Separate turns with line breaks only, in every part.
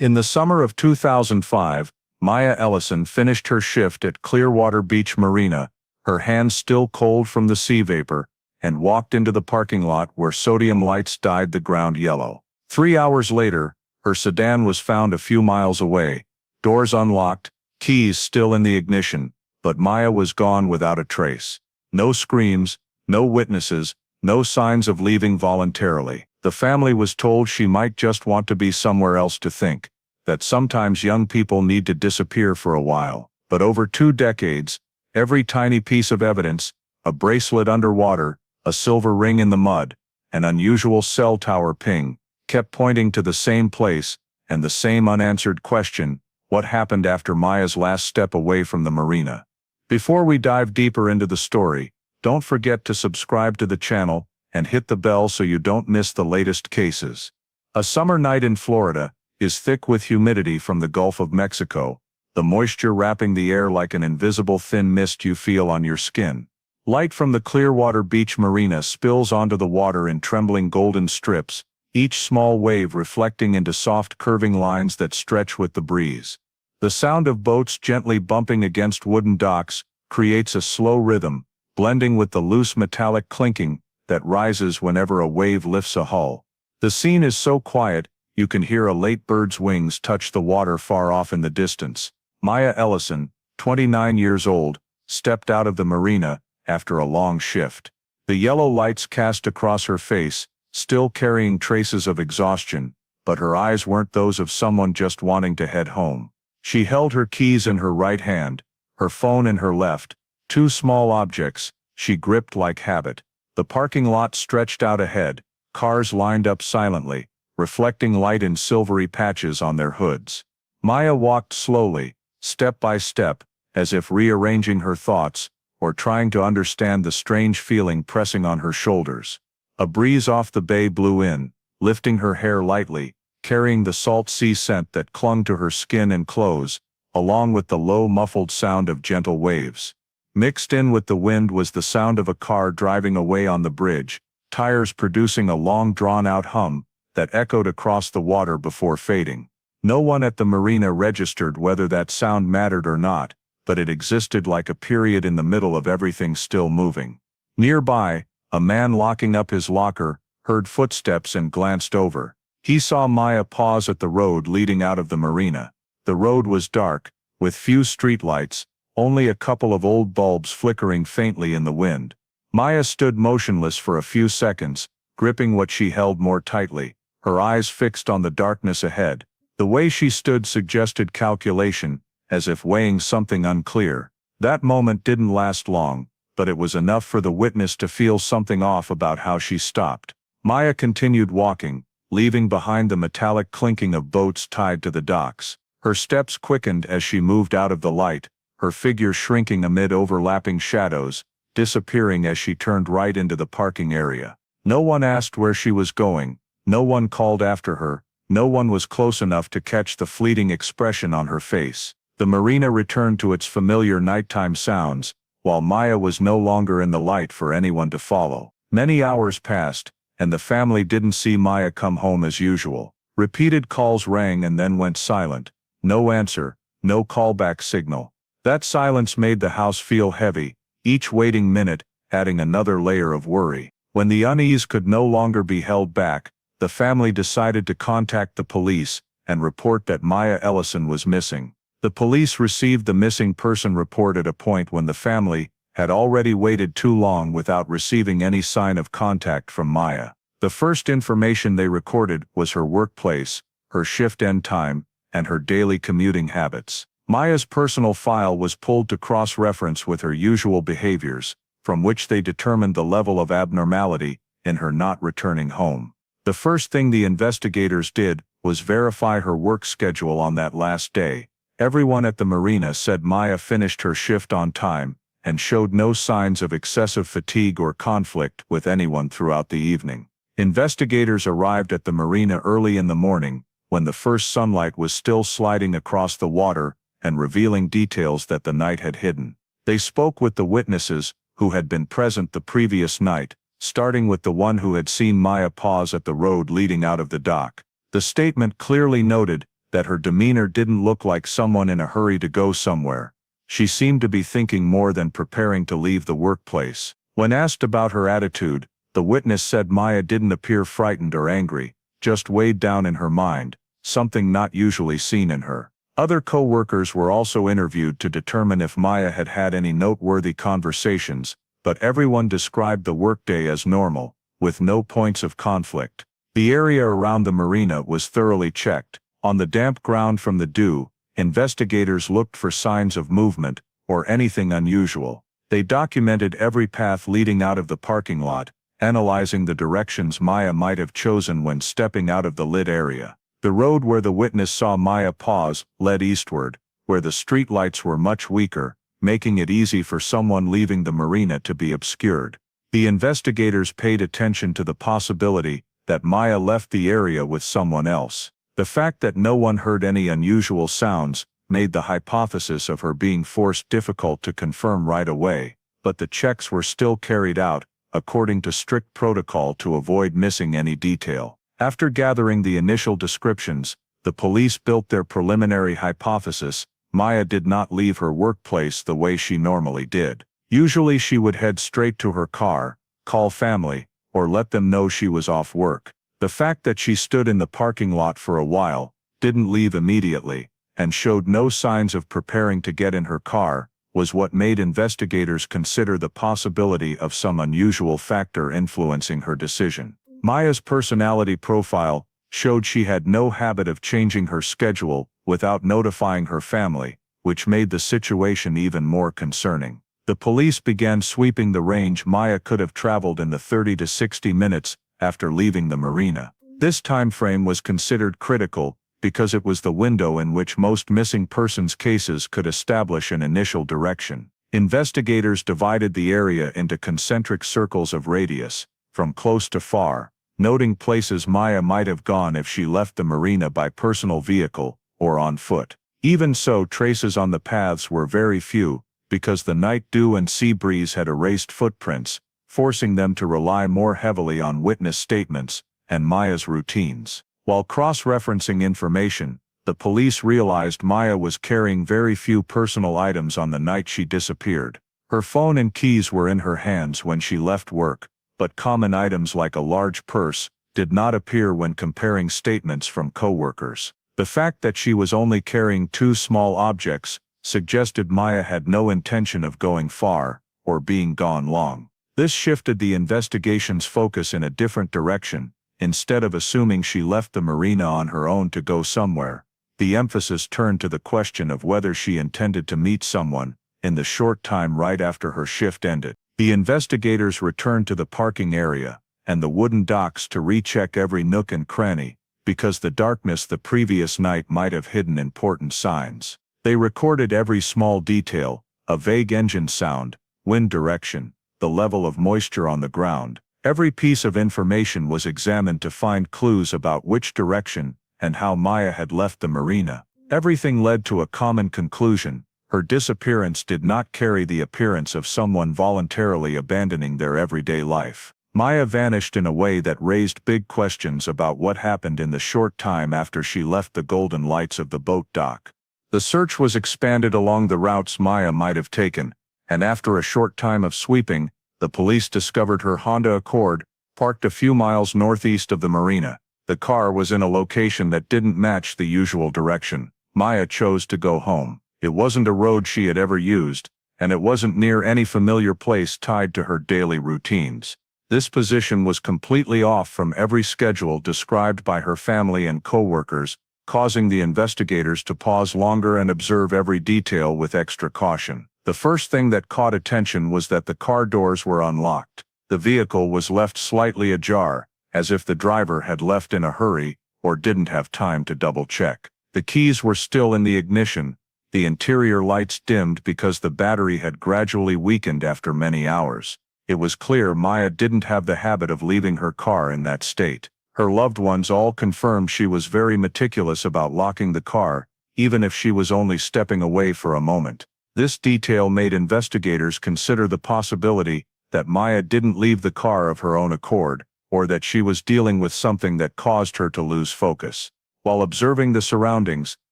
In the summer of 2005, Maya Ellison finished her shift at Clearwater Beach Marina, her hands still cold from the sea vapor, and walked into the parking lot where sodium lights dyed the ground yellow. 3 hours later, her sedan was found a few miles away, doors unlocked, keys still in the ignition, but Maya was gone without a trace. No screams, no witnesses, no signs of leaving voluntarily. The family was told she might just want to be somewhere else to think, that sometimes young people need to disappear for a while. But over 2 decades, every tiny piece of evidence, a bracelet underwater, a silver ring in the mud, an unusual cell tower ping, kept pointing to the same place and the same unanswered question: what happened after Maya's last step away from the marina? Before we dive deeper into the story, don't forget to subscribe to the channel and hit the bell so you don't miss the latest cases. A summer night in Florida is thick with humidity from the Gulf of Mexico, the moisture wrapping the air like an invisible thin mist you feel on your skin. Light from the Clearwater Beach Marina spills onto the water in trembling golden strips, each small wave reflecting into soft curving lines that stretch with the breeze. The sound of boats gently bumping against wooden docks creates a slow rhythm, blending with the loose metallic clinking that rises whenever a wave lifts a hull. The scene is so quiet, you can hear a late bird's wings touch the water far off in the distance. Maya Ellison, 29 years old, stepped out of the marina after a long shift. The yellow lights cast across her face, still carrying traces of exhaustion, but her eyes weren't those of someone just wanting to head home. She held her keys in her right hand, her phone in her left, 2 small objects she gripped like habit. The parking lot stretched out ahead, cars lined up silently, reflecting light in silvery patches on their hoods. Maya walked slowly, step by step, as if rearranging her thoughts, or trying to understand the strange feeling pressing on her shoulders. A breeze off the bay blew in, lifting her hair lightly, carrying the salt sea scent that clung to her skin and clothes, along with the low muffled sound of gentle waves. Mixed in with the wind was the sound of a car driving away on the bridge, tires producing a long drawn-out hum that echoed across the water before fading. No one at the marina registered whether that sound mattered or not, but it existed like a period in the middle of everything still moving. Nearby, a man locking up his locker heard footsteps and glanced over. He saw Maya pause at the road leading out of the marina. The road was dark, with few streetlights, only a couple of old bulbs flickering faintly in the wind. Maya stood motionless for a few seconds, gripping what she held more tightly, her eyes fixed on the darkness ahead. The way she stood suggested calculation, as if weighing something unclear. That moment didn't last long, but it was enough for the witness to feel something off about how she stopped. Maya continued walking, leaving behind the metallic clinking of boats tied to the docks. Her steps quickened as she moved out of the light, her figure shrinking amid overlapping shadows, disappearing as she turned right into the parking area. No one asked where she was going, no one called after her, no one was close enough to catch the fleeting expression on her face. The marina returned to its familiar nighttime sounds, while Maya was no longer in the light for anyone to follow. Many hours passed, and the family didn't see Maya come home as usual. Repeated calls rang and then went silent. No answer, no callback signal. That silence made the house feel heavy, each waiting minute adding another layer of worry. When the unease could no longer be held back, the family decided to contact the police and report that Maya Ellison was missing. The police received the missing person report at a point when the family had already waited too long without receiving any sign of contact from Maya. The first information they recorded was her workplace, her shift end time, and her daily commuting habits. Maya's personal file was pulled to cross-reference with her usual behaviors, from which they determined the level of abnormality in her not returning home. The first thing the investigators did was verify her work schedule on that last day. Everyone at the marina said Maya finished her shift on time and showed no signs of excessive fatigue or conflict with anyone throughout the evening. Investigators arrived at the marina early in the morning, when the first sunlight was still sliding across the water and revealing details that the night had hidden. They spoke with the witnesses who had been present the previous night, starting with the one who had seen Maya pause at the road leading out of the dock. The statement clearly noted that her demeanor didn't look like someone in a hurry to go somewhere. She seemed to be thinking more than preparing to leave the workplace. When asked about her attitude, the witness said Maya didn't appear frightened or angry, just weighed down in her mind, something not usually seen in her. Other co-workers were also interviewed to determine if Maya had had any noteworthy conversations, but everyone described the workday as normal, with no points of conflict. The area around the marina was thoroughly checked. On the damp ground from the dew, investigators looked for signs of movement, or anything unusual. They documented every path leading out of the parking lot, analyzing the directions Maya might have chosen when stepping out of the lit area. The road where the witness saw Maya pause led eastward, where the streetlights were much weaker, making it easy for someone leaving the marina to be obscured. The investigators paid attention to the possibility that Maya left the area with someone else. The fact that no one heard any unusual sounds made the hypothesis of her being forced difficult to confirm right away, but the checks were still carried out, according to strict protocol to avoid missing any detail. After gathering the initial descriptions, the police built their preliminary hypothesis. Maya did not leave her workplace the way she normally did. Usually she would head straight to her car, call family, or let them know she was off work. The fact that she stood in the parking lot for a while, didn't leave immediately, and showed no signs of preparing to get in her car, was what made investigators consider the possibility of some unusual factor influencing her decision. Maya's personality profile showed she had no habit of changing her schedule without notifying her family, which made the situation even more concerning. The police began sweeping the range Maya could have traveled in the 30 to 60 minutes after leaving the marina. This time frame was considered critical because it was the window in which most missing persons cases could establish an initial direction. Investigators divided the area into concentric circles of radius, from close to far, noting places Maya might have gone if she left the marina by personal vehicle or on foot. Even so, traces on the paths were very few, because the night dew and sea breeze had erased footprints, forcing them to rely more heavily on witness statements and Maya's routines. While cross-referencing information, the police realized Maya was carrying very few personal items on the night she disappeared. Her phone and keys were in her hands when she left work, but common items like a large purse did not appear when comparing statements from co-workers. The fact that she was only carrying 2 small objects suggested Maya had no intention of going far, or being gone long. This shifted the investigation's focus in a different direction. Instead of assuming she left the marina on her own to go somewhere, the emphasis turned to the question of whether she intended to meet someone in the short time right after her shift ended. The investigators returned to the parking area and the wooden docks to recheck every nook and cranny, because the darkness the previous night might have hidden important signs. They recorded every small detail, a vague engine sound, wind direction, the level of moisture on the ground. Every piece of information was examined to find clues about which direction and how Maya had left the marina. Everything led to a common conclusion: her disappearance did not carry the appearance of someone voluntarily abandoning their everyday life. Maya vanished in a way that raised big questions about what happened in the short time after she left the golden lights of the boat dock. The search was expanded along the routes Maya might have taken, and after a short time of sweeping, the police discovered her Honda Accord, parked a few miles northeast of the marina. The car was in a location that didn't match the usual direction. Maya chose to go home. It wasn't a road she had ever used, and it wasn't near any familiar place tied to her daily routines. This position was completely off from every schedule described by her family and co-workers, causing the investigators to pause longer and observe every detail with extra caution. The first thing that caught attention was that the car doors were unlocked. The vehicle was left slightly ajar, as if the driver had left in a hurry or didn't have time to double-check. The keys were still in the ignition, the interior lights dimmed because the battery had gradually weakened after many hours. It was clear Maya didn't have the habit of leaving her car in that state. Her loved ones all confirmed she was very meticulous about locking the car, even if she was only stepping away for a moment. This detail made investigators consider the possibility that Maya didn't leave the car of her own accord, or that she was dealing with something that caused her to lose focus. While observing the surroundings,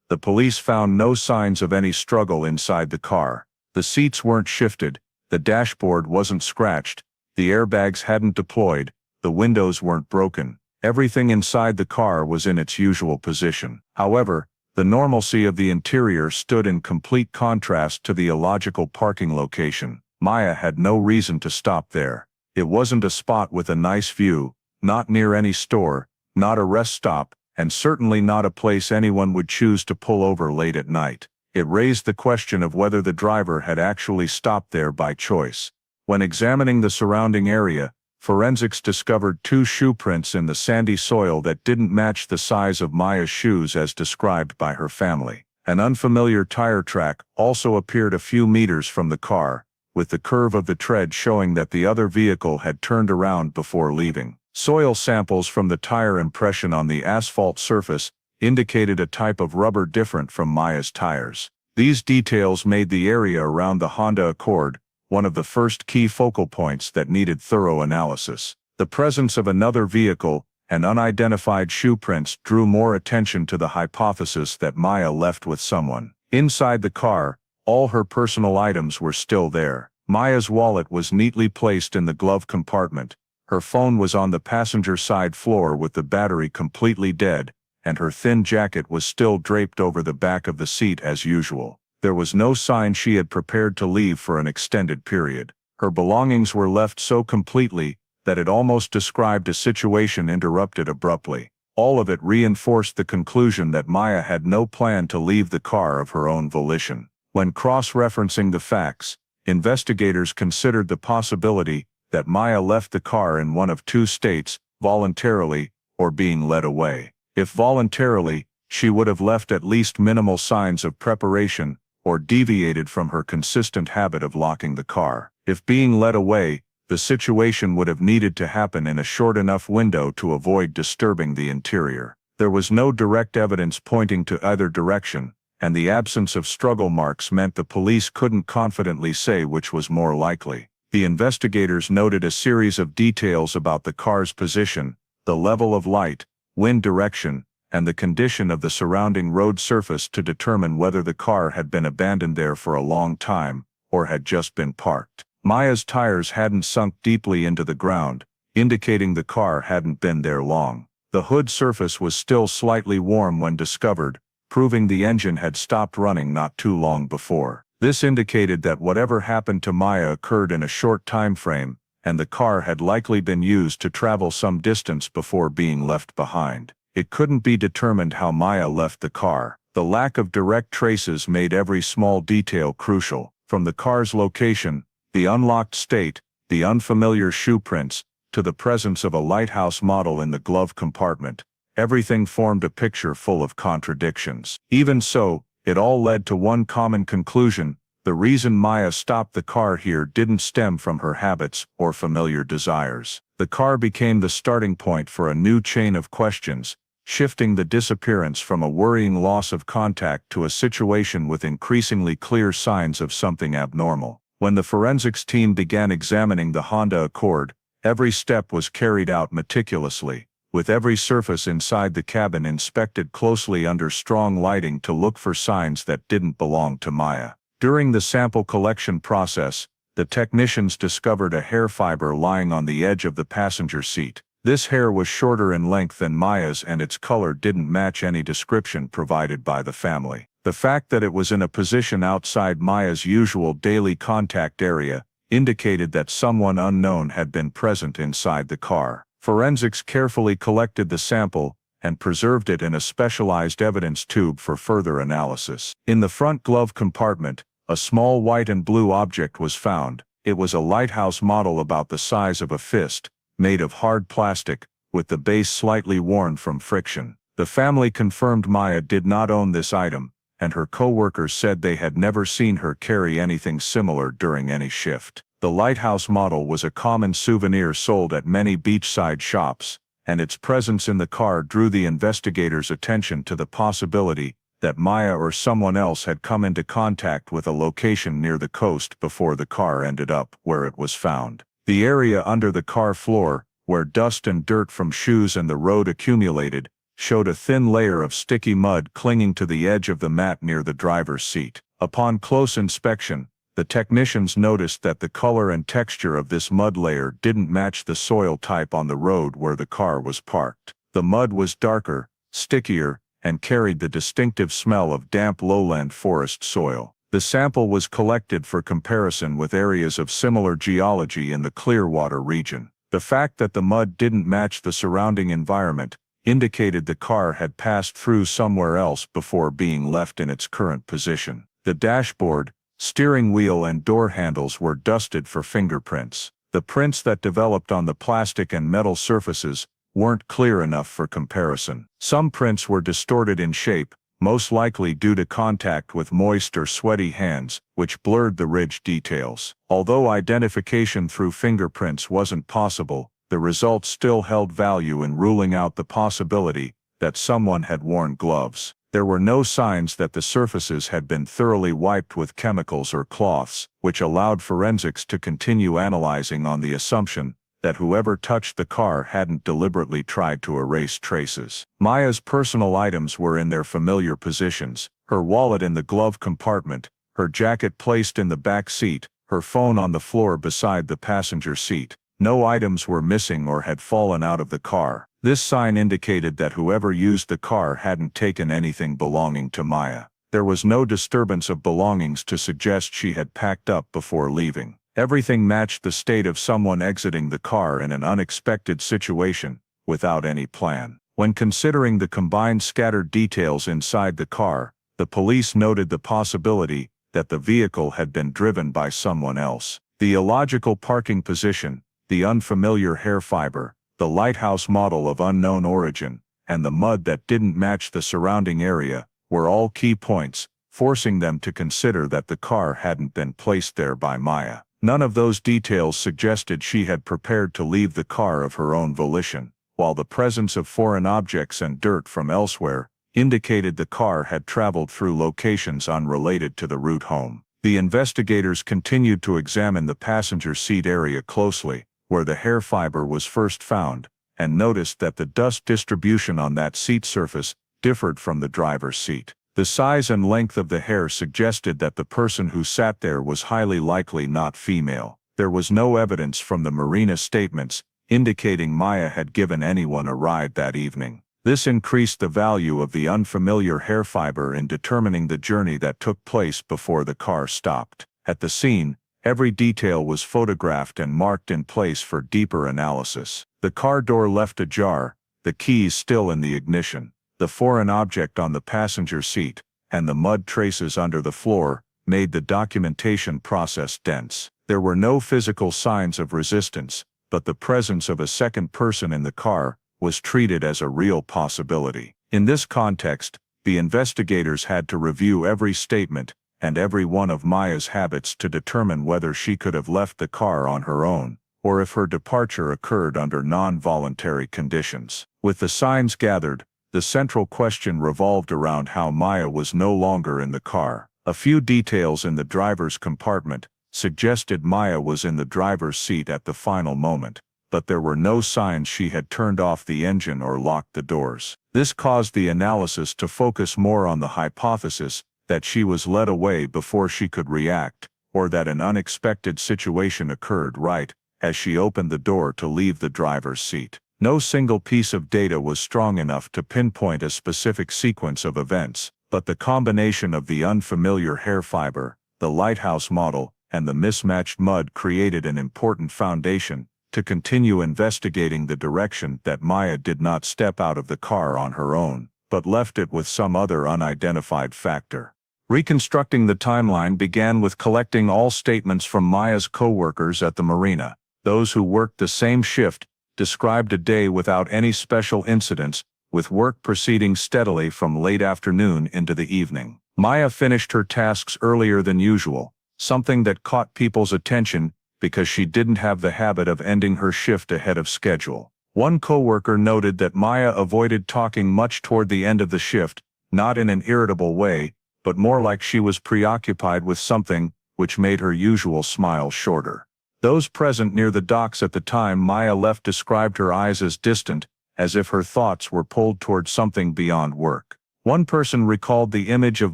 the police found no signs of any struggle inside the car. The seats weren't shifted, the dashboard wasn't scratched, the airbags hadn't deployed, the windows weren't broken. Everything inside the car was in its usual position. However, the normalcy of the interior stood in complete contrast to the illogical parking location. Maya had no reason to stop there. It wasn't a spot with a nice view, not near any store, not a rest stop, and certainly not a place anyone would choose to pull over late at night. It raised the question of whether the driver had actually stopped there by choice. When examining the surrounding area, forensics discovered 2 shoe prints in the sandy soil that didn't match the size of Maya's shoes as described by her family. An unfamiliar tire track also appeared a few meters from the car, with the curve of the tread showing that the other vehicle had turned around before leaving. Soil samples from the tire impression on the asphalt surface indicated a type of rubber different from Maya's tires. These details made the area around the Honda Accord one of the first key focal points that needed thorough analysis. The presence of another vehicle and unidentified shoe prints drew more attention to the hypothesis that Maya left with someone. Inside the car, all her personal items were still there. Maya's wallet was neatly placed in the glove compartment, her phone was on the passenger side floor with the battery completely dead, and her thin jacket was still draped over the back of the seat as usual. There was no sign she had prepared to leave for an extended period. Her belongings were left so completely that it almost described a situation interrupted abruptly. All of it reinforced the conclusion that Maya had no plan to leave the car of her own volition. When cross-referencing the facts, investigators considered the possibility that Maya left the car in one of 2 states, voluntarily or being led away. If voluntarily, she would have left at least minimal signs of preparation or deviated from her consistent habit of locking the car. If being led away, the situation would have needed to happen in a short enough window to avoid disturbing the interior. There was no direct evidence pointing to either direction, and the absence of struggle marks meant the police couldn't confidently say which was more likely. The investigators noted a series of details about the car's position, the level of light, wind direction, and the condition of the surrounding road surface to determine whether the car had been abandoned there for a long time, or had just been parked. Maya's tires hadn't sunk deeply into the ground, indicating the car hadn't been there long. The hood surface was still slightly warm when discovered, proving the engine had stopped running not too long before. This indicated that whatever happened to Maya occurred in a short time frame, and the car had likely been used to travel some distance before being left behind. It couldn't be determined how Maya left the car. The lack of direct traces made every small detail crucial, from the car's location, the unlocked state, the unfamiliar shoe prints, to the presence of a lighthouse model in the glove compartment. Everything formed a picture full of contradictions. Even so, it all led to one common conclusion: the reason Maya stopped the car here didn't stem from her habits or familiar desires. The car became the starting point for a new chain of questions, shifting the disappearance from a worrying loss of contact to a situation with increasingly clear signs of something abnormal. When the forensics team began examining the Honda Accord, every step was carried out meticulously, with every surface inside the cabin inspected closely under strong lighting to look for signs that didn't belong to Maya. During the sample collection process, the technicians discovered a hair fiber lying on the edge of the passenger seat. This hair was shorter in length than Maya's, and its color didn't match any description provided by the family. The fact that it was in a position outside Maya's usual daily contact area indicated that someone unknown had been present inside the car. Forensics carefully collected the sample and preserved it in a specialized evidence tube for further analysis. In the front glove compartment, a small white and blue object was found. It was a lighthouse model about the size of a fist, made of hard plastic, with the base slightly worn from friction. The family confirmed Maya did not own this item, and her co-workers said they had never seen her carry anything similar during any shift. The lighthouse model was a common souvenir sold at many beachside shops, and its presence in the car drew the investigators' attention to the possibility that Maya or someone else had come into contact with a location near the coast before the car ended up where it was found. The area under the car floor, where dust and dirt from shoes and the road accumulated, showed a thin layer of sticky mud clinging to the edge of the mat near the driver's seat. Upon close inspection, the technicians noticed that the color and texture of this mud layer didn't match the soil type on the road where the car was parked. The mud was darker, stickier, and carried the distinctive smell of damp lowland forest soil. The sample was collected for comparison with areas of similar geology in the Clearwater region. The fact that the mud didn't match the surrounding environment indicated the car had passed through somewhere else before being left in its current position. The dashboard, steering wheel and door handles were dusted for fingerprints. The prints that developed on the plastic and metal surfaces weren't clear enough for comparison. Some prints were distorted in shape, most likely due to contact with moist or sweaty hands, which blurred the ridge details. Although identification through fingerprints wasn't possible, the results still held value in ruling out the possibility that someone had worn gloves. There were no signs that the surfaces had been thoroughly wiped with chemicals or cloths, which allowed forensics to continue analyzing on the assumption that whoever touched the car hadn't deliberately tried to erase traces. Maya's personal items were in their familiar positions, her wallet in the glove compartment, her jacket placed in the back seat, her phone on the floor beside the passenger seat. No items were missing or had fallen out of the car. This sign indicated that whoever used the car hadn't taken anything belonging to Maya. There was no disturbance of belongings to suggest she had packed up before leaving. Everything matched the state of someone exiting the car in an unexpected situation, without any plan. When considering the combined scattered details inside the car, the police noted the possibility that the vehicle had been driven by someone else. The illogical parking position, the unfamiliar hair fiber, the lighthouse model of unknown origin, and the mud that didn't match the surrounding area were all key points, forcing them to consider that the car hadn't been placed there by Maya. None of those details suggested she had prepared to leave the car of her own volition, while the presence of foreign objects and dirt from elsewhere indicated the car had traveled through locations unrelated to the route home. The investigators continued to examine the passenger seat area closely, where the hair fiber was first found, and noticed that the dust distribution on that seat surface differed from the driver's seat. The size and length of the hair suggested that the person who sat there was highly likely not female. There was no evidence from the marina statements indicating Maya had given anyone a ride that evening. This increased the value of the unfamiliar hair fiber in determining the journey that took place before the car stopped. At the scene, every detail was photographed and marked in place for deeper analysis. The car door left ajar, the keys still in the ignition, the foreign object on the passenger seat, and the mud traces under the floor made the documentation process dense. There were no physical signs of resistance, but the presence of a second person in the car was treated as a real possibility. In this context, the investigators had to review every statement and every one of Maya's habits to determine whether she could have left the car on her own, or if her departure occurred under non-voluntary conditions. With the signs gathered, the central question revolved around how Maya was no longer in the car. A few details in the driver's compartment suggested Maya was in the driver's seat at the final moment, but there were no signs she had turned off the engine or locked the doors. This caused the analysis to focus more on the hypothesis that she was led away before she could react, or that an unexpected situation occurred right as she opened the door to leave the driver's seat. No single piece of data was strong enough to pinpoint a specific sequence of events, but the combination of the unfamiliar hair fiber, the lighthouse model, and the mismatched mud created an important foundation to continue investigating the direction that Maya did not step out of the car on her own, but left it with some other unidentified factor. Reconstructing the timeline began with collecting all statements from Maya's co-workers at the marina. Those who worked the same shift described a day without any special incidents, with work proceeding steadily from late afternoon into the evening. Maya finished her tasks earlier than usual, something that caught people's attention because she didn't have the habit of ending her shift ahead of schedule. One co-worker noted that Maya avoided talking much toward the end of the shift, not in an irritable way, but more like she was preoccupied with something, which made her usual smile shorter. Those present near the docks at the time Maya left described her eyes as distant, as if her thoughts were pulled toward something beyond work. One person recalled the image of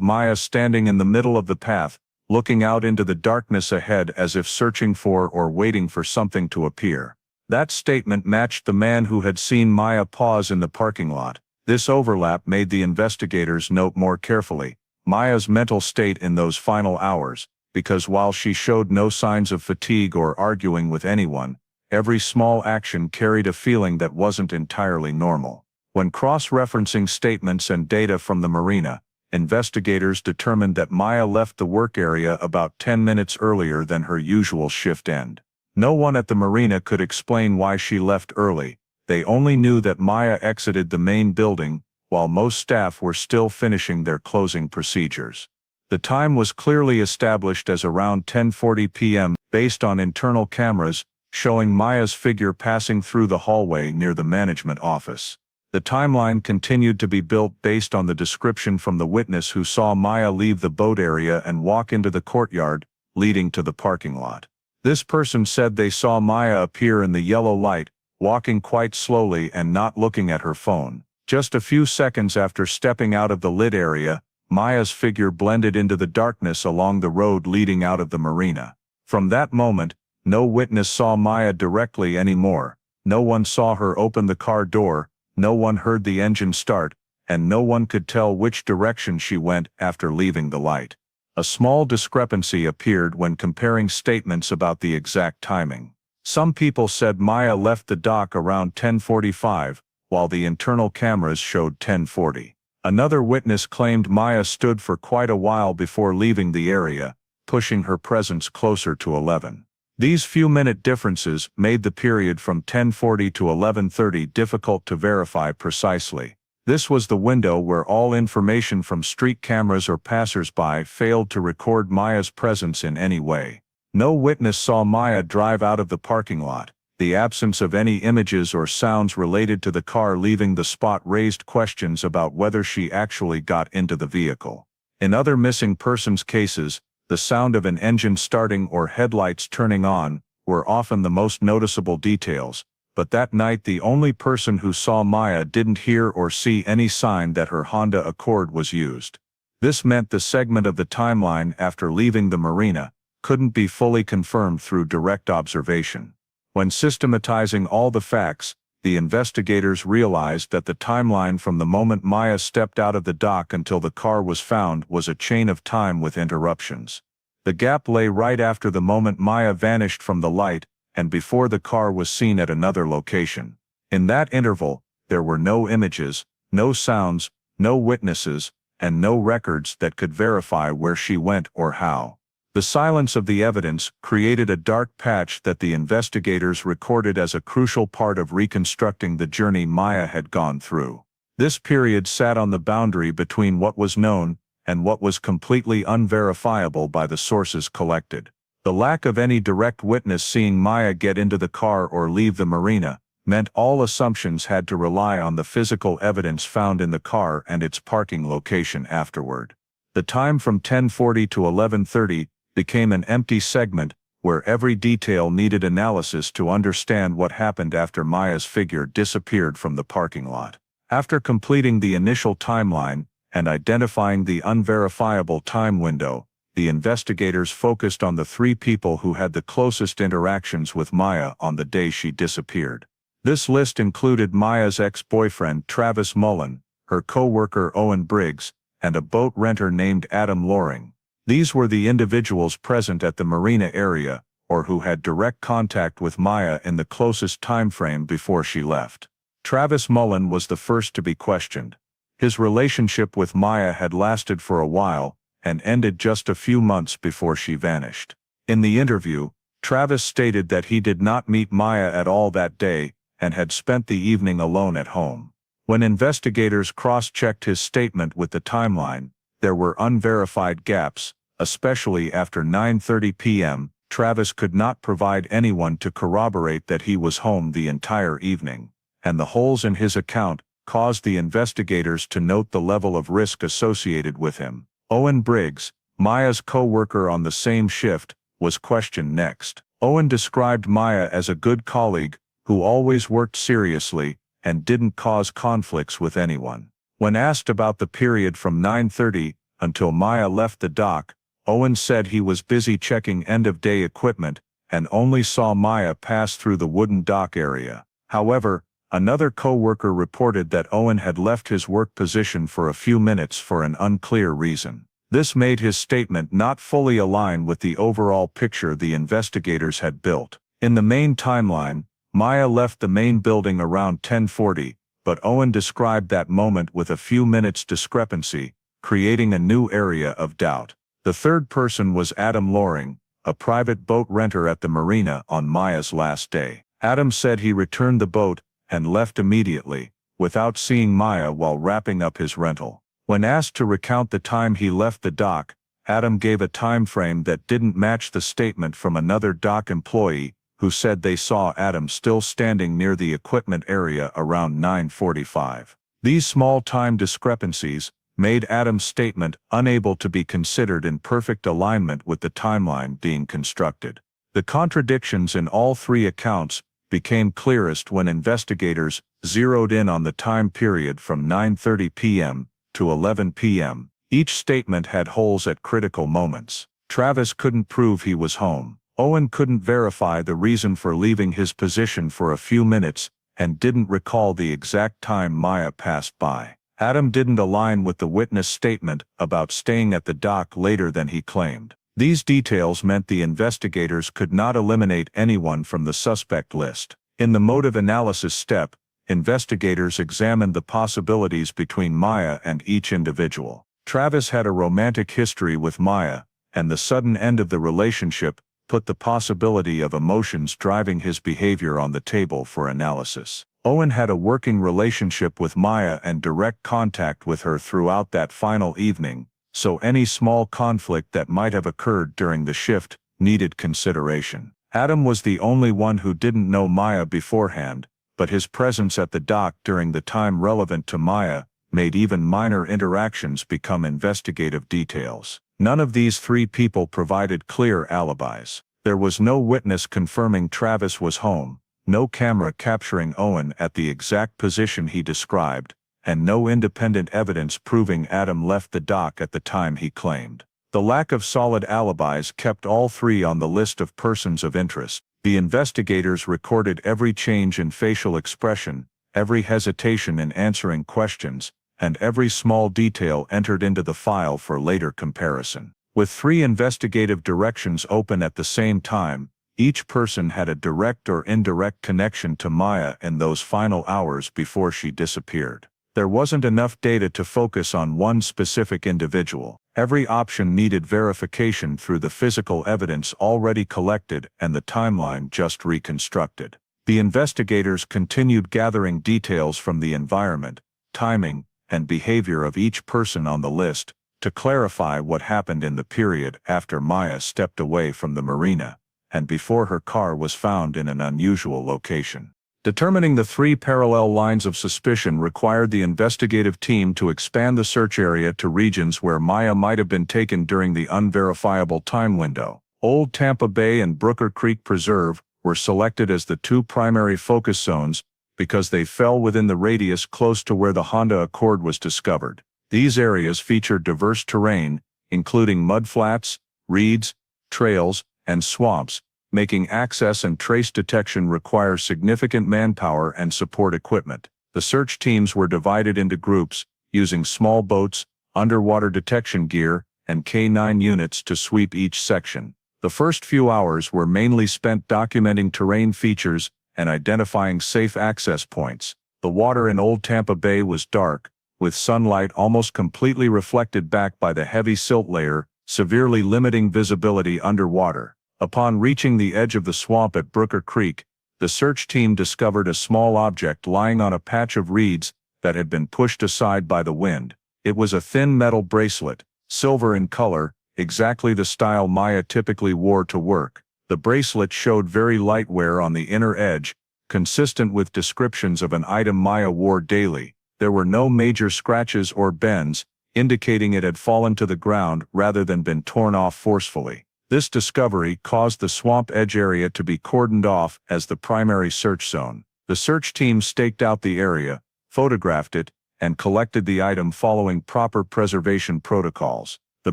Maya standing in the middle of the path, looking out into the darkness ahead as if searching for or waiting for something to appear. That statement matched the man who had seen Maya pause in the parking lot. This overlap made the investigators note more carefully Maya's mental state in those final hours, because while she showed no signs of fatigue or arguing with anyone, every small action carried a feeling that wasn't entirely normal. When cross-referencing statements and data from the marina, investigators determined that Maya left the work area about 10 minutes earlier than her usual shift end. No one at the marina could explain why she left early. They only knew that Maya exited the main building, while most staff were still finishing their closing procedures. The time was clearly established as around 10:40 p.m. based on internal cameras, showing Maya's figure passing through the hallway near the management office. The timeline continued to be built based on the description from the witness who saw Maya leave the boat area and walk into the courtyard, leading to the parking lot. This person said they saw Maya appear in the yellow light, walking quite slowly and not looking at her phone. Just a few seconds after stepping out of the lit area, Maya's figure blended into the darkness along the road leading out of the marina. From that moment, no witness saw Maya directly anymore. No one saw her open the car door, no one heard the engine start, and no one could tell which direction she went after leaving the light. A small discrepancy appeared when comparing statements about the exact timing. Some people said Maya left the dock around 10:45, while the internal cameras showed 10:40. Another witness claimed Maya stood for quite a while before leaving the area, pushing her presence closer to 11. These few-minute differences made the period from 10:40 to 11:30 difficult to verify precisely. This was the window where all information from street cameras or passers-by failed to record Maya's presence in any way. No witness saw Maya drive out of the parking lot. The absence of any images or sounds related to the car leaving the spot raised questions about whether she actually got into the vehicle. In other missing persons cases, the sound of an engine starting or headlights turning on were often the most noticeable details, but that night the only person who saw Maya didn't hear or see any sign that her Honda Accord was used. This meant the segment of the timeline after leaving the marina couldn't be fully confirmed through direct observation. When systematizing all the facts, the investigators realized that the timeline from the moment Maya stepped out of the dock until the car was found was a chain of time with interruptions. The gap lay right after the moment Maya vanished from the light and before the car was seen at another location. In that interval, there were no images, no sounds, no witnesses, and no records that could verify where she went or how. The silence of the evidence created a dark patch that the investigators recorded as a crucial part of reconstructing the journey Maya had gone through. This period sat on the boundary between what was known and what was completely unverifiable by the sources collected. The lack of any direct witness seeing Maya get into the car or leave the marina meant all assumptions had to rely on the physical evidence found in the car and its parking location afterward. The time from 10:40 to 11:30 became an empty segment where every detail needed analysis to understand what happened after Maya's figure disappeared from the parking lot. After completing the initial timeline and identifying the unverifiable time window, the investigators focused on the three people who had the closest interactions with Maya on the day she disappeared. This list included Maya's ex-boyfriend Travis Mullen, her co-worker Owen Briggs, and a boat renter named Adam Loring. These were the individuals present at the marina area, or who had direct contact with Maya in the closest time frame before she left. Travis Mullen was the first to be questioned. His relationship with Maya had lasted for a while, and ended just a few months before she vanished. In the interview, Travis stated that he did not meet Maya at all that day, and had spent the evening alone at home. When investigators cross-checked his statement with the timeline, there were unverified gaps, especially after 9:30 p.m. Travis could not provide anyone to corroborate that he was home the entire evening, and the holes in his account caused the investigators to note the level of risk associated with him. Owen Briggs, Maya's co-worker on the same shift, was questioned next. Owen described Maya as a good colleague, who always worked seriously, and didn't cause conflicts with anyone. When asked about the period from 9:30 until Maya left the dock, Owen said he was busy checking end-of-day equipment and only saw Maya pass through the wooden dock area. However, another co-worker reported that Owen had left his work position for a few minutes for an unclear reason. This made his statement not fully align with the overall picture the investigators had built. In the main timeline, Maya left the main building around 10:40, but Owen described that moment with a few minutes discrepancy, creating a new area of doubt. The third person was Adam Loring, a private boat renter at the marina on Maya's last day. Adam said he returned the boat and left immediately, without seeing Maya while wrapping up his rental. When asked to recount the time he left the dock, Adam gave a time frame that didn't match the statement from another dock employee who said they saw Adam still standing near the equipment area around 9:45. These small time discrepancies made Adam's statement unable to be considered in perfect alignment with the timeline being constructed. The contradictions in all three accounts became clearest when investigators zeroed in on the time period from 9:30 p.m. to 11 p.m. Each statement had holes at critical moments. Travis couldn't prove he was home. Owen couldn't verify the reason for leaving his position for a few minutes and didn't recall the exact time Maya passed by. Adam didn't align with the witness statement about staying at the dock later than he claimed. These details meant the investigators could not eliminate anyone from the suspect list. In the motive analysis step, investigators examined the possibilities between Maya and each individual. Travis had a romantic history with Maya, and the sudden end of the relationship put the possibility of emotions driving his behavior on the table for analysis. Owen had a working relationship with Maya and direct contact with her throughout that final evening, so any small conflict that might have occurred during the shift needed consideration. Adam was the only one who didn't know Maya beforehand, but his presence at the dock during the time relevant to Maya made even minor interactions become investigative details. None of these three people provided clear alibis. There was no witness confirming Travis was home, no camera capturing Owen at the exact position he described, and no independent evidence proving Adam left the dock at the time he claimed. The lack of solid alibis kept all three on the list of persons of interest. The investigators recorded every change in facial expression, every hesitation in answering questions, and every small detail entered into the file for later comparison. With three investigative directions open at the same time, each person had a direct or indirect connection to Maya in those final hours before she disappeared. There wasn't enough data to focus on one specific individual. Every option needed verification through the physical evidence already collected and the timeline just reconstructed. The investigators continued gathering details from the environment, timing, and behavior of each person on the list to clarify what happened in the period after Maya stepped away from the marina and before her car was found in an unusual location. Determining the three parallel lines of suspicion required the investigative team to expand the search area to regions where Maya might have been taken during the unverifiable time window. Old Tampa Bay and Brooker Creek Preserve were selected as the two primary focus zones because they fell within the radius close to where the Honda Accord was discovered. These areas featured diverse terrain, including mudflats, reeds, trails, and swamps, making access and trace detection require significant manpower and support equipment. The search teams were divided into groups, using small boats, underwater detection gear, and K9 units to sweep each section. The first few hours were mainly spent documenting terrain features and identifying safe access points. The water in Old Tampa Bay was dark, with sunlight almost completely reflected back by the heavy silt layer, severely limiting visibility underwater. Upon reaching the edge of the swamp at Brooker Creek, the search team discovered a small object lying on a patch of reeds that had been pushed aside by the wind. It was a thin metal bracelet, silver in color, exactly the style Maya typically wore to work. The bracelet showed very light wear on the inner edge, consistent with descriptions of an item Maya wore daily. There were no major scratches or bends, indicating it had fallen to the ground rather than been torn off forcefully. This discovery caused the swamp edge area to be cordoned off as the primary search zone. The search team staked out the area, photographed it, and collected the item following proper preservation protocols. The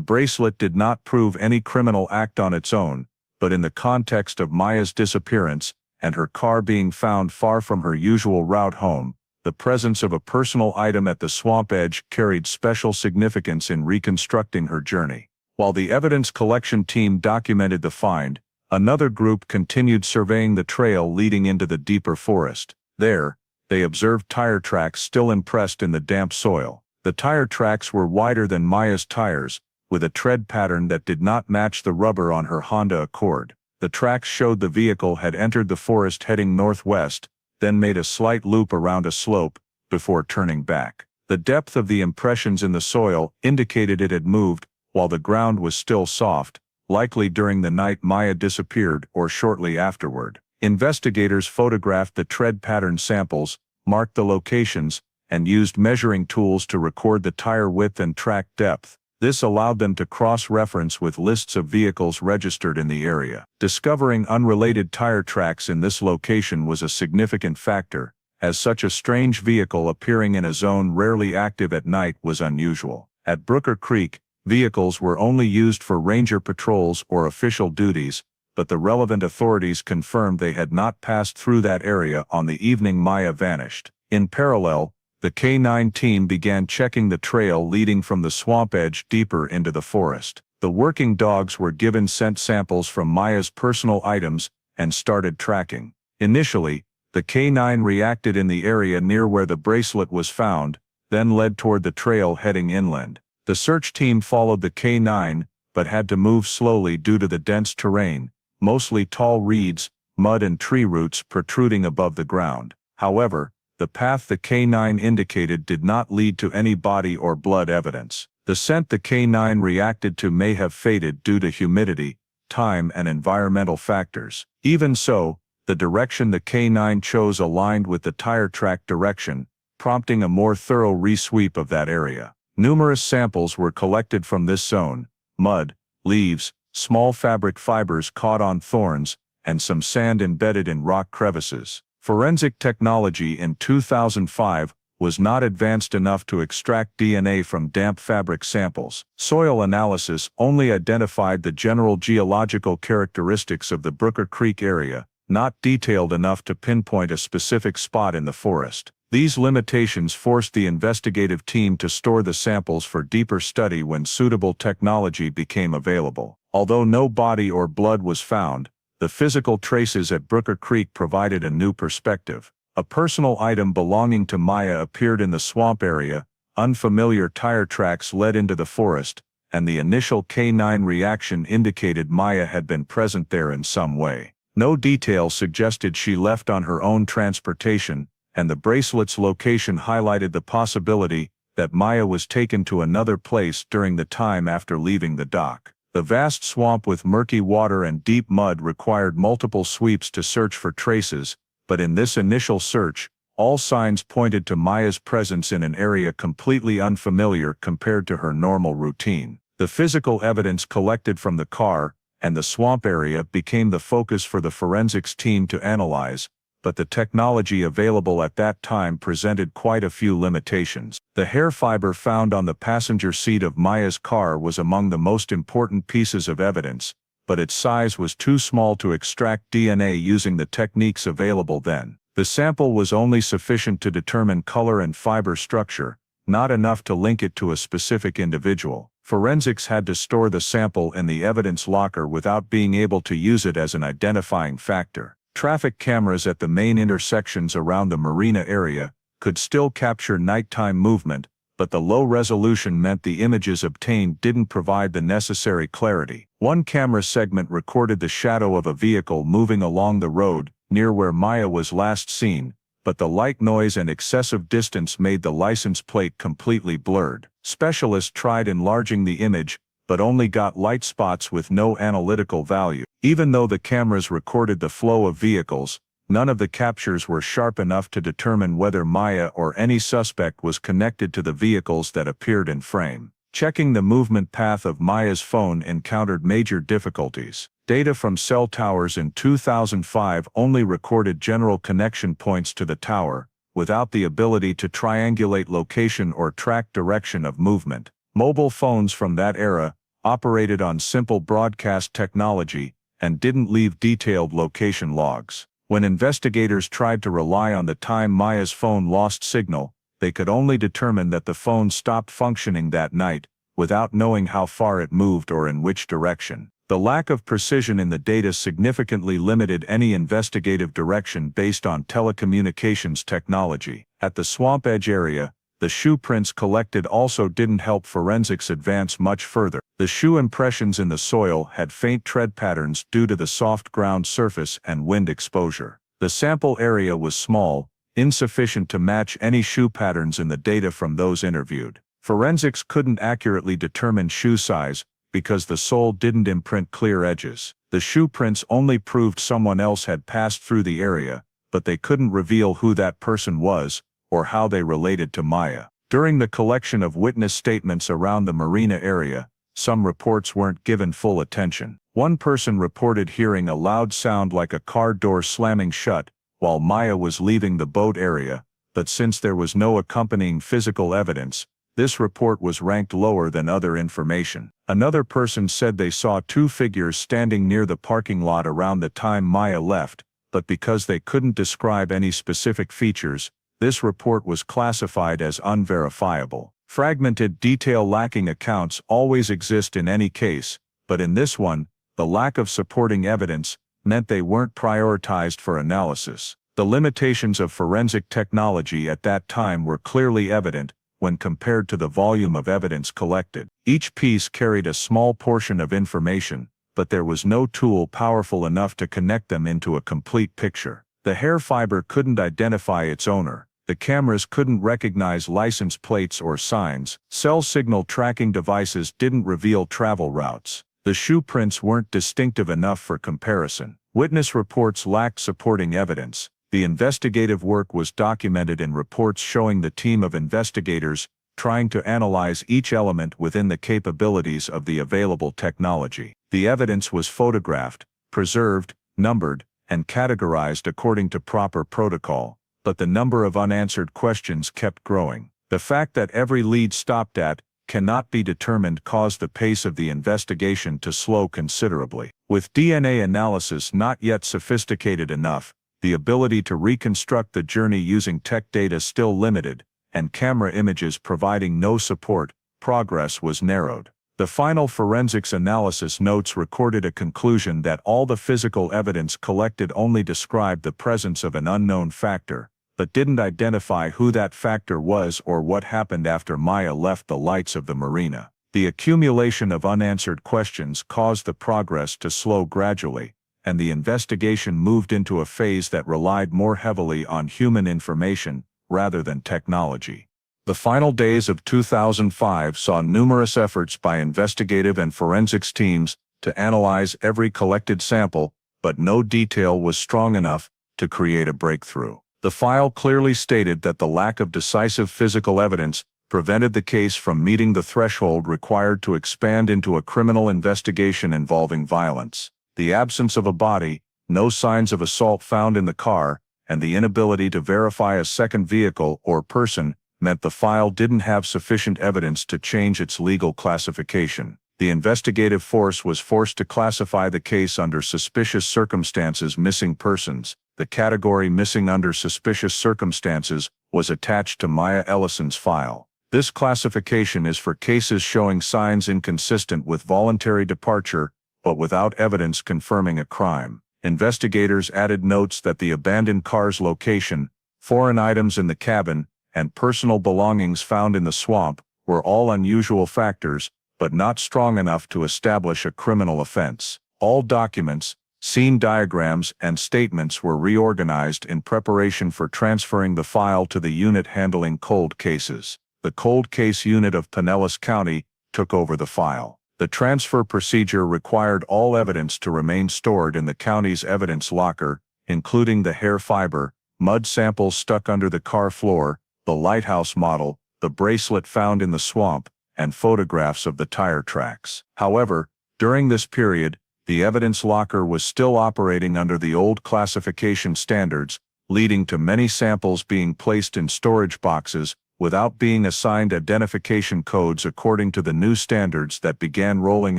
bracelet did not prove any criminal act on its own, but in the context of Maya's disappearance, and her car being found far from her usual route home, the presence of a personal item at the swamp edge carried special significance in reconstructing her journey. While the evidence collection team documented the find, another group continued surveying the trail leading into the deeper forest. There, they observed tire tracks still impressed in the damp soil. The tire tracks were wider than Maya's tires, with a tread pattern that did not match the rubber on her Honda Accord. The tracks showed the vehicle had entered the forest heading northwest, then made a slight loop around a slope, before turning back. The depth of the impressions in the soil indicated it had moved, while the ground was still soft, likely during the night Maya disappeared or shortly afterward. Investigators photographed the tread pattern samples, marked the locations, and used measuring tools to record the tire width and track depth. This allowed them to cross-reference with lists of vehicles registered in the area. Discovering unrelated tire tracks in this location was a significant factor, as such a strange vehicle appearing in a zone rarely active at night was unusual. At Brooker Creek, vehicles were only used for ranger patrols or official duties, but the relevant authorities confirmed they had not passed through that area on the evening Maya vanished. In parallel, the K9 team began checking the trail leading from the swamp edge deeper into the forest. The working dogs were given scent samples from Maya's personal items and started tracking. Initially, the K9 reacted in the area near where the bracelet was found, then led toward the trail heading inland. The search team followed the K9, but had to move slowly due to the dense terrain, mostly tall reeds, mud and tree roots protruding above the ground. However, the path the K9 indicated did not lead to any body or blood evidence. The scent the K9 reacted to may have faded due to humidity, time and environmental factors. Even so, the direction the K9 chose aligned with the tire track direction, prompting a more thorough re-sweep of that area. Numerous samples were collected from this zone: mud, leaves, small fabric fibers caught on thorns, and some sand embedded in rock crevices. Forensic technology in 2005 was not advanced enough to extract DNA from damp fabric samples. Soil analysis only identified the general geological characteristics of the Brooker Creek area, not detailed enough to pinpoint a specific spot in the forest. These limitations forced the investigative team to store the samples for deeper study when suitable technology became available. Although no body or blood was found, the physical traces at Brooker Creek provided a new perspective. A personal item belonging to Maya appeared in the swamp area, unfamiliar tire tracks led into the forest, and the initial K9 reaction indicated Maya had been present there in some way. No detail suggested she left on her own transportation, and the bracelet's location highlighted the possibility that Maya was taken to another place during the time after leaving the dock. The vast swamp with murky water and deep mud required multiple sweeps to search for traces, but in this initial search, all signs pointed to Maya's presence in an area completely unfamiliar compared to her normal routine. The physical evidence collected from the car and the swamp area became the focus for the forensics team to analyze, but the technology available at that time presented quite a few limitations. The hair fiber found on the passenger seat of Maya's car was among the most important pieces of evidence, but its size was too small to extract DNA using the techniques available then. The sample was only sufficient to determine color and fiber structure, not enough to link it to a specific individual. Forensics had to store the sample in the evidence locker without being able to use it as an identifying factor. Traffic cameras at the main intersections around the marina area could still capture nighttime movement, but the low resolution meant the images obtained didn't provide the necessary clarity. One camera segment recorded the shadow of a vehicle moving along the road near where Maya was last seen, but the light noise and excessive distance made the license plate completely blurred. Specialists tried enlarging the image, but only got light spots with no analytical value. Even though the cameras recorded the flow of vehicles, none of the captures were sharp enough to determine whether Maya or any suspect was connected to the vehicles that appeared in frame. Checking the movement path of Maya's phone encountered major difficulties. Data from cell towers in 2005 only recorded general connection points to the tower, without the ability to triangulate location or track direction of movement. Mobile phones from that era operated on simple broadcast technology and didn't leave detailed location logs. When investigators tried to rely on the time Maya's phone lost signal, they could only determine that the phone stopped functioning that night, without knowing how far it moved or in which direction. The lack of precision in the data significantly limited any investigative direction based on telecommunications technology. At the Swamp Edge area, the shoe prints collected also didn't help forensics advance much further. The shoe impressions in the soil had faint tread patterns due to the soft ground surface and wind exposure. The sample area was small, insufficient to match any shoe patterns in the data from those interviewed. Forensics couldn't accurately determine shoe size because the sole didn't imprint clear edges. The shoe prints only proved someone else had passed through the area, but they couldn't reveal who that person was or how they related to Maya. During the collection of witness statements around the marina area, some reports weren't given full attention. One person reported hearing a loud sound like a car door slamming shut while Maya was leaving the boat area, but since there was no accompanying physical evidence, this report was ranked lower than other information. Another person said they saw two figures standing near the parking lot around the time Maya left, but because they couldn't describe any specific features, this report was classified as unverifiable. Fragmented, detail-lacking accounts always exist in any case, but in this one, the lack of supporting evidence meant they weren't prioritized for analysis. The limitations of forensic technology at that time were clearly evident when compared to the volume of evidence collected. Each piece carried a small portion of information, but there was no tool powerful enough to connect them into a complete picture. The hair fiber couldn't identify its owner. The cameras couldn't recognize license plates or signs. Cell signal tracking devices didn't reveal travel routes. The shoe prints weren't distinctive enough for comparison. Witness reports lacked supporting evidence. The investigative work was documented in reports showing the team of investigators trying to analyze each element within the capabilities of the available technology. The evidence was photographed, preserved, numbered, and categorized according to proper protocol, but the number of unanswered questions kept growing. The fact that every lead stopped at cannot be determined caused the pace of the investigation to slow considerably. With DNA analysis not yet sophisticated enough, the ability to reconstruct the journey using tech data still limited, and camera images providing no support, progress was narrowed. The final forensics analysis notes recorded a conclusion that all the physical evidence collected only described the presence of an unknown factor, but didn't identify who that factor was or what happened after Maya left the lights of the marina. The accumulation of unanswered questions caused the progress to slow gradually, and the investigation moved into a phase that relied more heavily on human information rather than technology. The final days of 2005 saw numerous efforts by investigative and forensics teams to analyze every collected sample, but no detail was strong enough to create a breakthrough. The file clearly stated that the lack of decisive physical evidence prevented the case from meeting the threshold required to expand into a criminal investigation involving violence. The absence of a body, no signs of assault found in the car, and the inability to verify a second vehicle or person meant the file didn't have sufficient evidence to change its legal classification. The investigative force was forced to classify the case under suspicious circumstances missing persons. The category missing under suspicious circumstances was attached to Maya Ellison's file. This classification is for cases showing signs inconsistent with voluntary departure, but without evidence confirming a crime. Investigators added notes that the abandoned car's location, foreign items in the cabin, and personal belongings found in the swamp were all unusual factors, but not strong enough to establish a criminal offense. All documents, scene diagrams, and statements were reorganized in preparation for transferring the file to the unit handling cold cases. The cold case unit of Pinellas County took over the file. The transfer procedure required all evidence to remain stored in the county's evidence locker, including the hair fiber, mud samples stuck under the car floor, the lighthouse model, the bracelet found in the swamp, and photographs of the tire tracks. However, during this period, the evidence locker was still operating under the old classification standards, leading to many samples being placed in storage boxes without being assigned identification codes according to the new standards that began rolling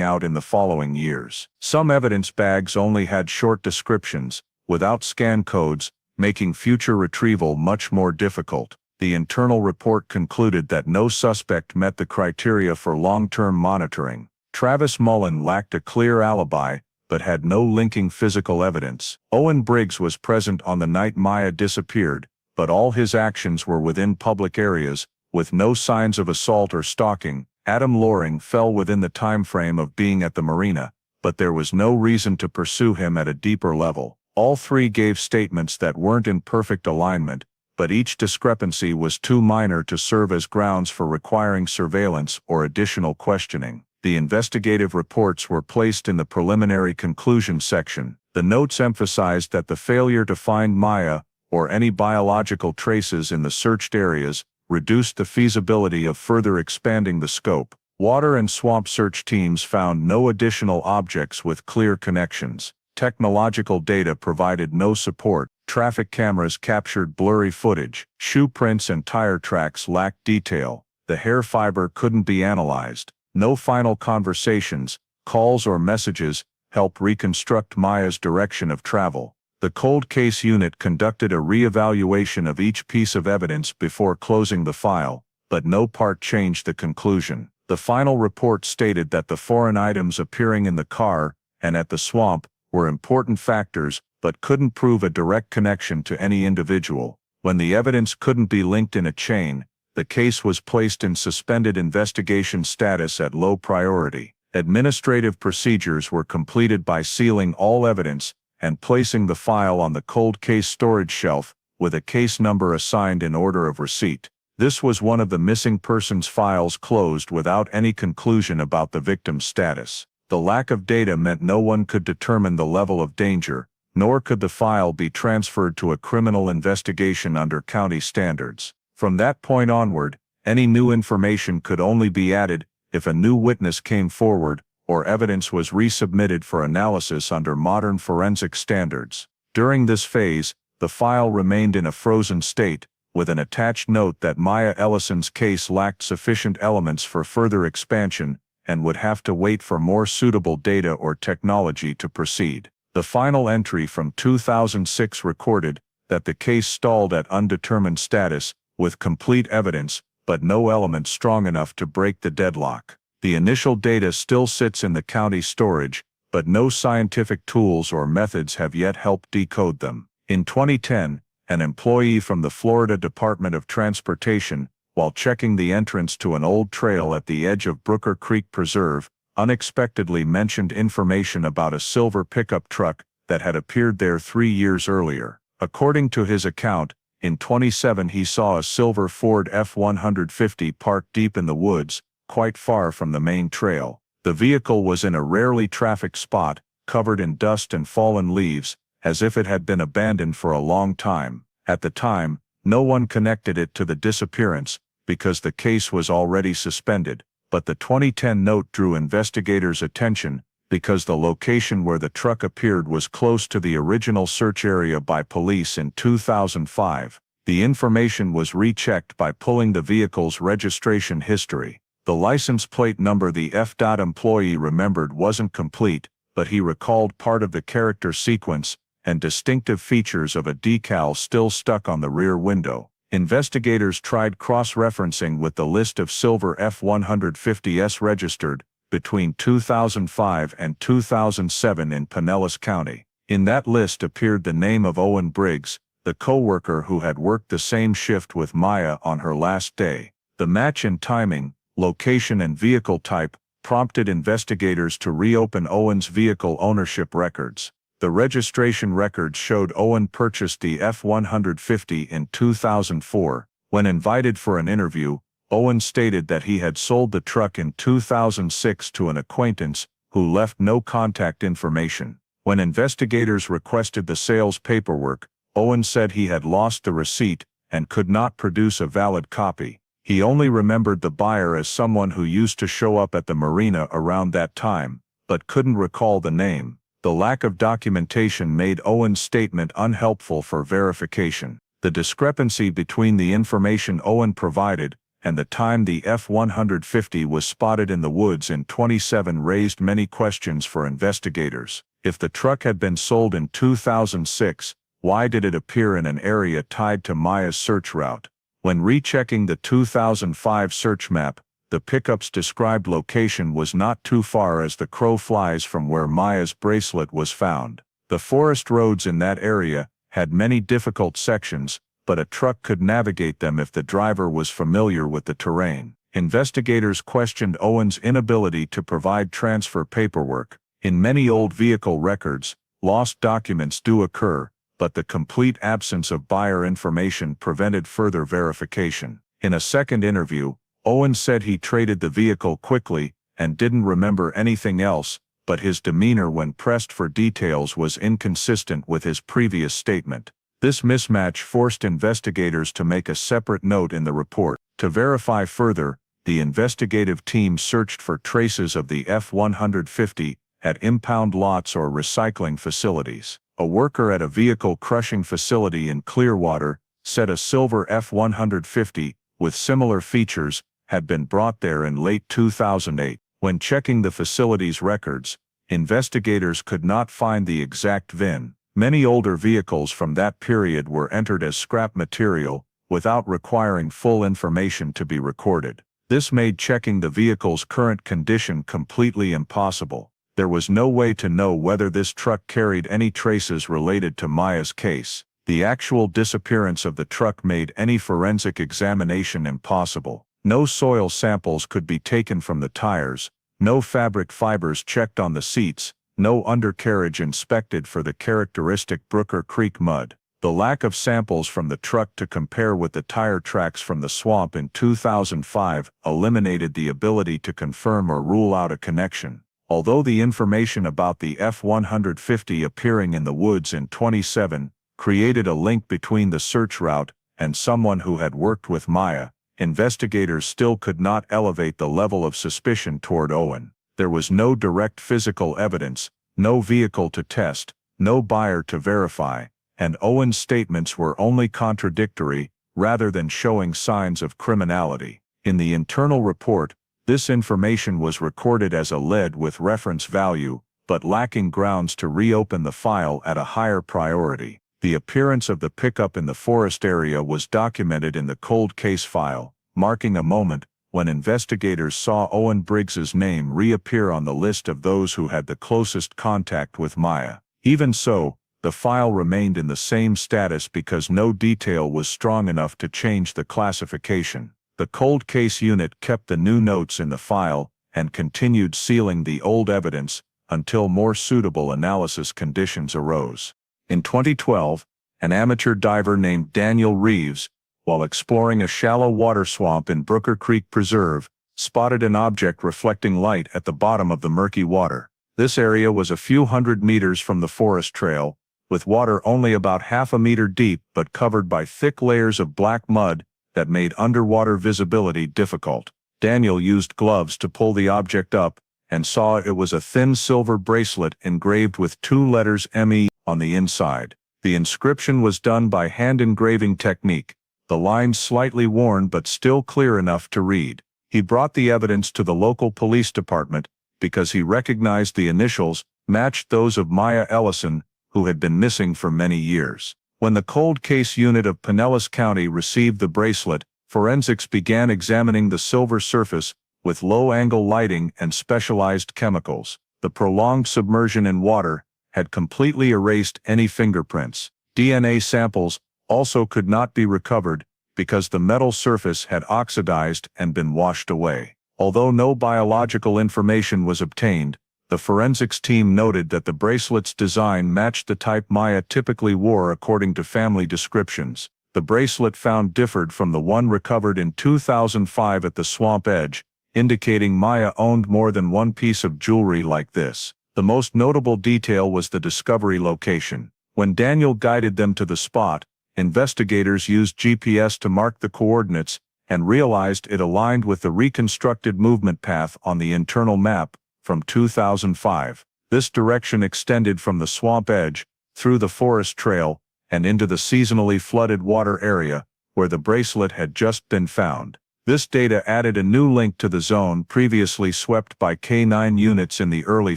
out in the following years. Some evidence bags only had short descriptions, without scan codes, making future retrieval much more difficult. The internal report concluded that no suspect met the criteria for long-term monitoring. Travis Mullen lacked a clear alibi, but had no linking physical evidence. Owen Briggs was present on the night Maya disappeared, but all his actions were within public areas, with no signs of assault or stalking. Adam Loring fell within the time frame of being at the marina, but there was no reason to pursue him at a deeper level. All three gave statements that weren't in perfect alignment, but each discrepancy was too minor to serve as grounds for requiring surveillance or additional questioning. The investigative reports were placed in the preliminary conclusion section. The notes emphasized that the failure to find Maya, or any biological traces in the searched areas, reduced the feasibility of further expanding the scope. Water and swamp search teams found no additional objects with clear connections. Technological data provided no support. Traffic cameras captured blurry footage. Shoe prints and tire tracks lacked detail. The hair fiber couldn't be analyzed. No final conversations, calls or messages helped reconstruct Maya's direction of travel. The cold case unit conducted a re-evaluation of each piece of evidence before closing the file, but no part changed the conclusion. The final report stated that the foreign items appearing in the car and at the swamp were important factors, but couldn't prove a direct connection to any individual. When the evidence couldn't be linked in a chain, the case was placed in suspended investigation status at low priority. Administrative procedures were completed by sealing all evidence and placing the file on the cold case storage shelf, with a case number assigned in order of receipt. This was one of the missing persons files closed without any conclusion about the victim's status. The lack of data meant no one could determine the level of danger, nor could the file be transferred to a criminal investigation under county standards. From that point onward, any new information could only be added if a new witness came forward or evidence was resubmitted for analysis under modern forensic standards. During this phase, the file remained in a frozen state, with an attached note that Maya Ellison's case lacked sufficient elements for further expansion and would have to wait for more suitable data or technology to proceed. The final entry from 2006 recorded that the case stalled at undetermined status, with complete evidence, but no element strong enough to break the deadlock. The initial data still sits in the county storage, but no scientific tools or methods have yet helped decode them. In 2010, an employee from the Florida Department of Transportation, while checking the entrance to an old trail at the edge of Brooker Creek Preserve, unexpectedly mentioned information about a silver pickup truck that had appeared there 3 years earlier. According to his account, in 2017 he saw a silver Ford F-150 parked deep in the woods, quite far from the main trail. The vehicle was in a rarely trafficked spot, covered in dust and fallen leaves, as if it had been abandoned for a long time. At the time, no one connected it to the disappearance, because the case was already suspended, but the 2010 note drew investigators' attention because the location where the truck appeared was close to the original search area by police in 2005. The information was rechecked by pulling the vehicle's registration history. The license plate number the F. employee remembered wasn't complete, but he recalled part of the character sequence and distinctive features of a decal still stuck on the rear window. Investigators tried cross-referencing with the list of silver F-150s registered between 2005 and 2007 in Pinellas County. In that list appeared the name of Owen Briggs, the co-worker who had worked the same shift with Maya on her last day. The match in timing, location and vehicle type prompted investigators to reopen Owen's vehicle ownership records. The registration records showed Owen purchased the F-150 in 2004. When invited for an interview, Owen stated that he had sold the truck in 2006 to an acquaintance who left no contact information. When investigators requested the sales paperwork, Owen said he had lost the receipt and could not produce a valid copy. He only remembered the buyer as someone who used to show up at the marina around that time, but couldn't recall the name. The lack of documentation made Owen's statement unhelpful for verification. The discrepancy between the information Owen provided and the time the F-150 was spotted in the woods in 27 raised many questions for investigators. If the truck had been sold in 2006, why did it appear in an area tied to Maya's search route? When rechecking the 2005 search map, the pickup's described location was not too far as the crow flies from where Maya's bracelet was found. The forest roads in that area had many difficult sections, but a truck could navigate them if the driver was familiar with the terrain. Investigators questioned Owen's inability to provide transfer paperwork. In many old vehicle records, lost documents do occur, but the complete absence of buyer information prevented further verification. In a second interview, Owen said he traded the vehicle quickly and didn't remember anything else, but his demeanor when pressed for details was inconsistent with his previous statement. This mismatch forced investigators to make a separate note in the report. To verify further, the investigative team searched for traces of the F-150 at impound lots or recycling facilities. A worker at a vehicle crushing facility in Clearwater said a silver F-150 with similar features had been brought there in late 2008. When checking the facility's records, investigators could not find the exact VIN. Many older vehicles from that period were entered as scrap material, without requiring full information to be recorded. This made checking the vehicle's current condition completely impossible. There was no way to know whether this truck carried any traces related to Maya's case. The actual disappearance of the truck made any forensic examination impossible. No soil samples could be taken from the tires, no fabric fibers checked on the seats, no undercarriage inspected for the characteristic Brooker Creek mud. The lack of samples from the truck to compare with the tire tracks from the swamp in 2005 eliminated the ability to confirm or rule out a connection. Although the information about the F-150 appearing in the woods in 27 created a link between the search route and someone who had worked with Maya, investigators still could not elevate the level of suspicion toward Owen. There was no direct physical evidence, no vehicle to test, no buyer to verify, and Owen's statements were only contradictory, rather than showing signs of criminality. In the internal report, this information was recorded as a lead with reference value, but lacking grounds to reopen the file at a higher priority. The appearance of the pickup in the forest area was documented in the cold case file, marking a moment when investigators saw Owen Briggs's name reappear on the list of those who had the closest contact with Maya. Even so, the file remained in the same status because no detail was strong enough to change the classification. The cold case unit kept the new notes in the file and continued sealing the old evidence until more suitable analysis conditions arose. In 2012, an amateur diver named Daniel Reeves, while exploring a shallow water swamp in Brooker Creek Preserve, spotted an object reflecting light at the bottom of the murky water. This area was a few hundred meters from the forest trail, with water only about half a meter deep but covered by thick layers of black mud that made underwater visibility difficult. Daniel used gloves to pull the object up and saw it was a thin silver bracelet engraved with two letters ME on the inside. The inscription was done by hand engraving technique, the lines slightly worn but still clear enough to read. He brought the evidence to the local police department because he recognized the initials matched those of Maya Ellison, who had been missing for many years. When the cold case unit of Pinellas County received the bracelet, forensics began examining the silver surface with low-angle lighting and specialized chemicals. The prolonged submersion in water had completely erased any fingerprints. DNA samples also could not be recovered because the metal surface had oxidized and been washed away. Although no biological information was obtained, the forensics team noted that the bracelet's design matched the type Maya typically wore according to family descriptions. The bracelet found differed from the one recovered in 2005 at the swamp edge, indicating Maya owned more than one piece of jewelry like this. The most notable detail was the discovery location. When Daniel guided them to the spot, investigators used GPS to mark the coordinates and realized it aligned with the reconstructed movement path on the internal map from 2005. This direction extended from the swamp edge, through the forest trail, and into the seasonally flooded water area, where the bracelet had just been found. This data added a new link to the zone previously swept by K9 units in the early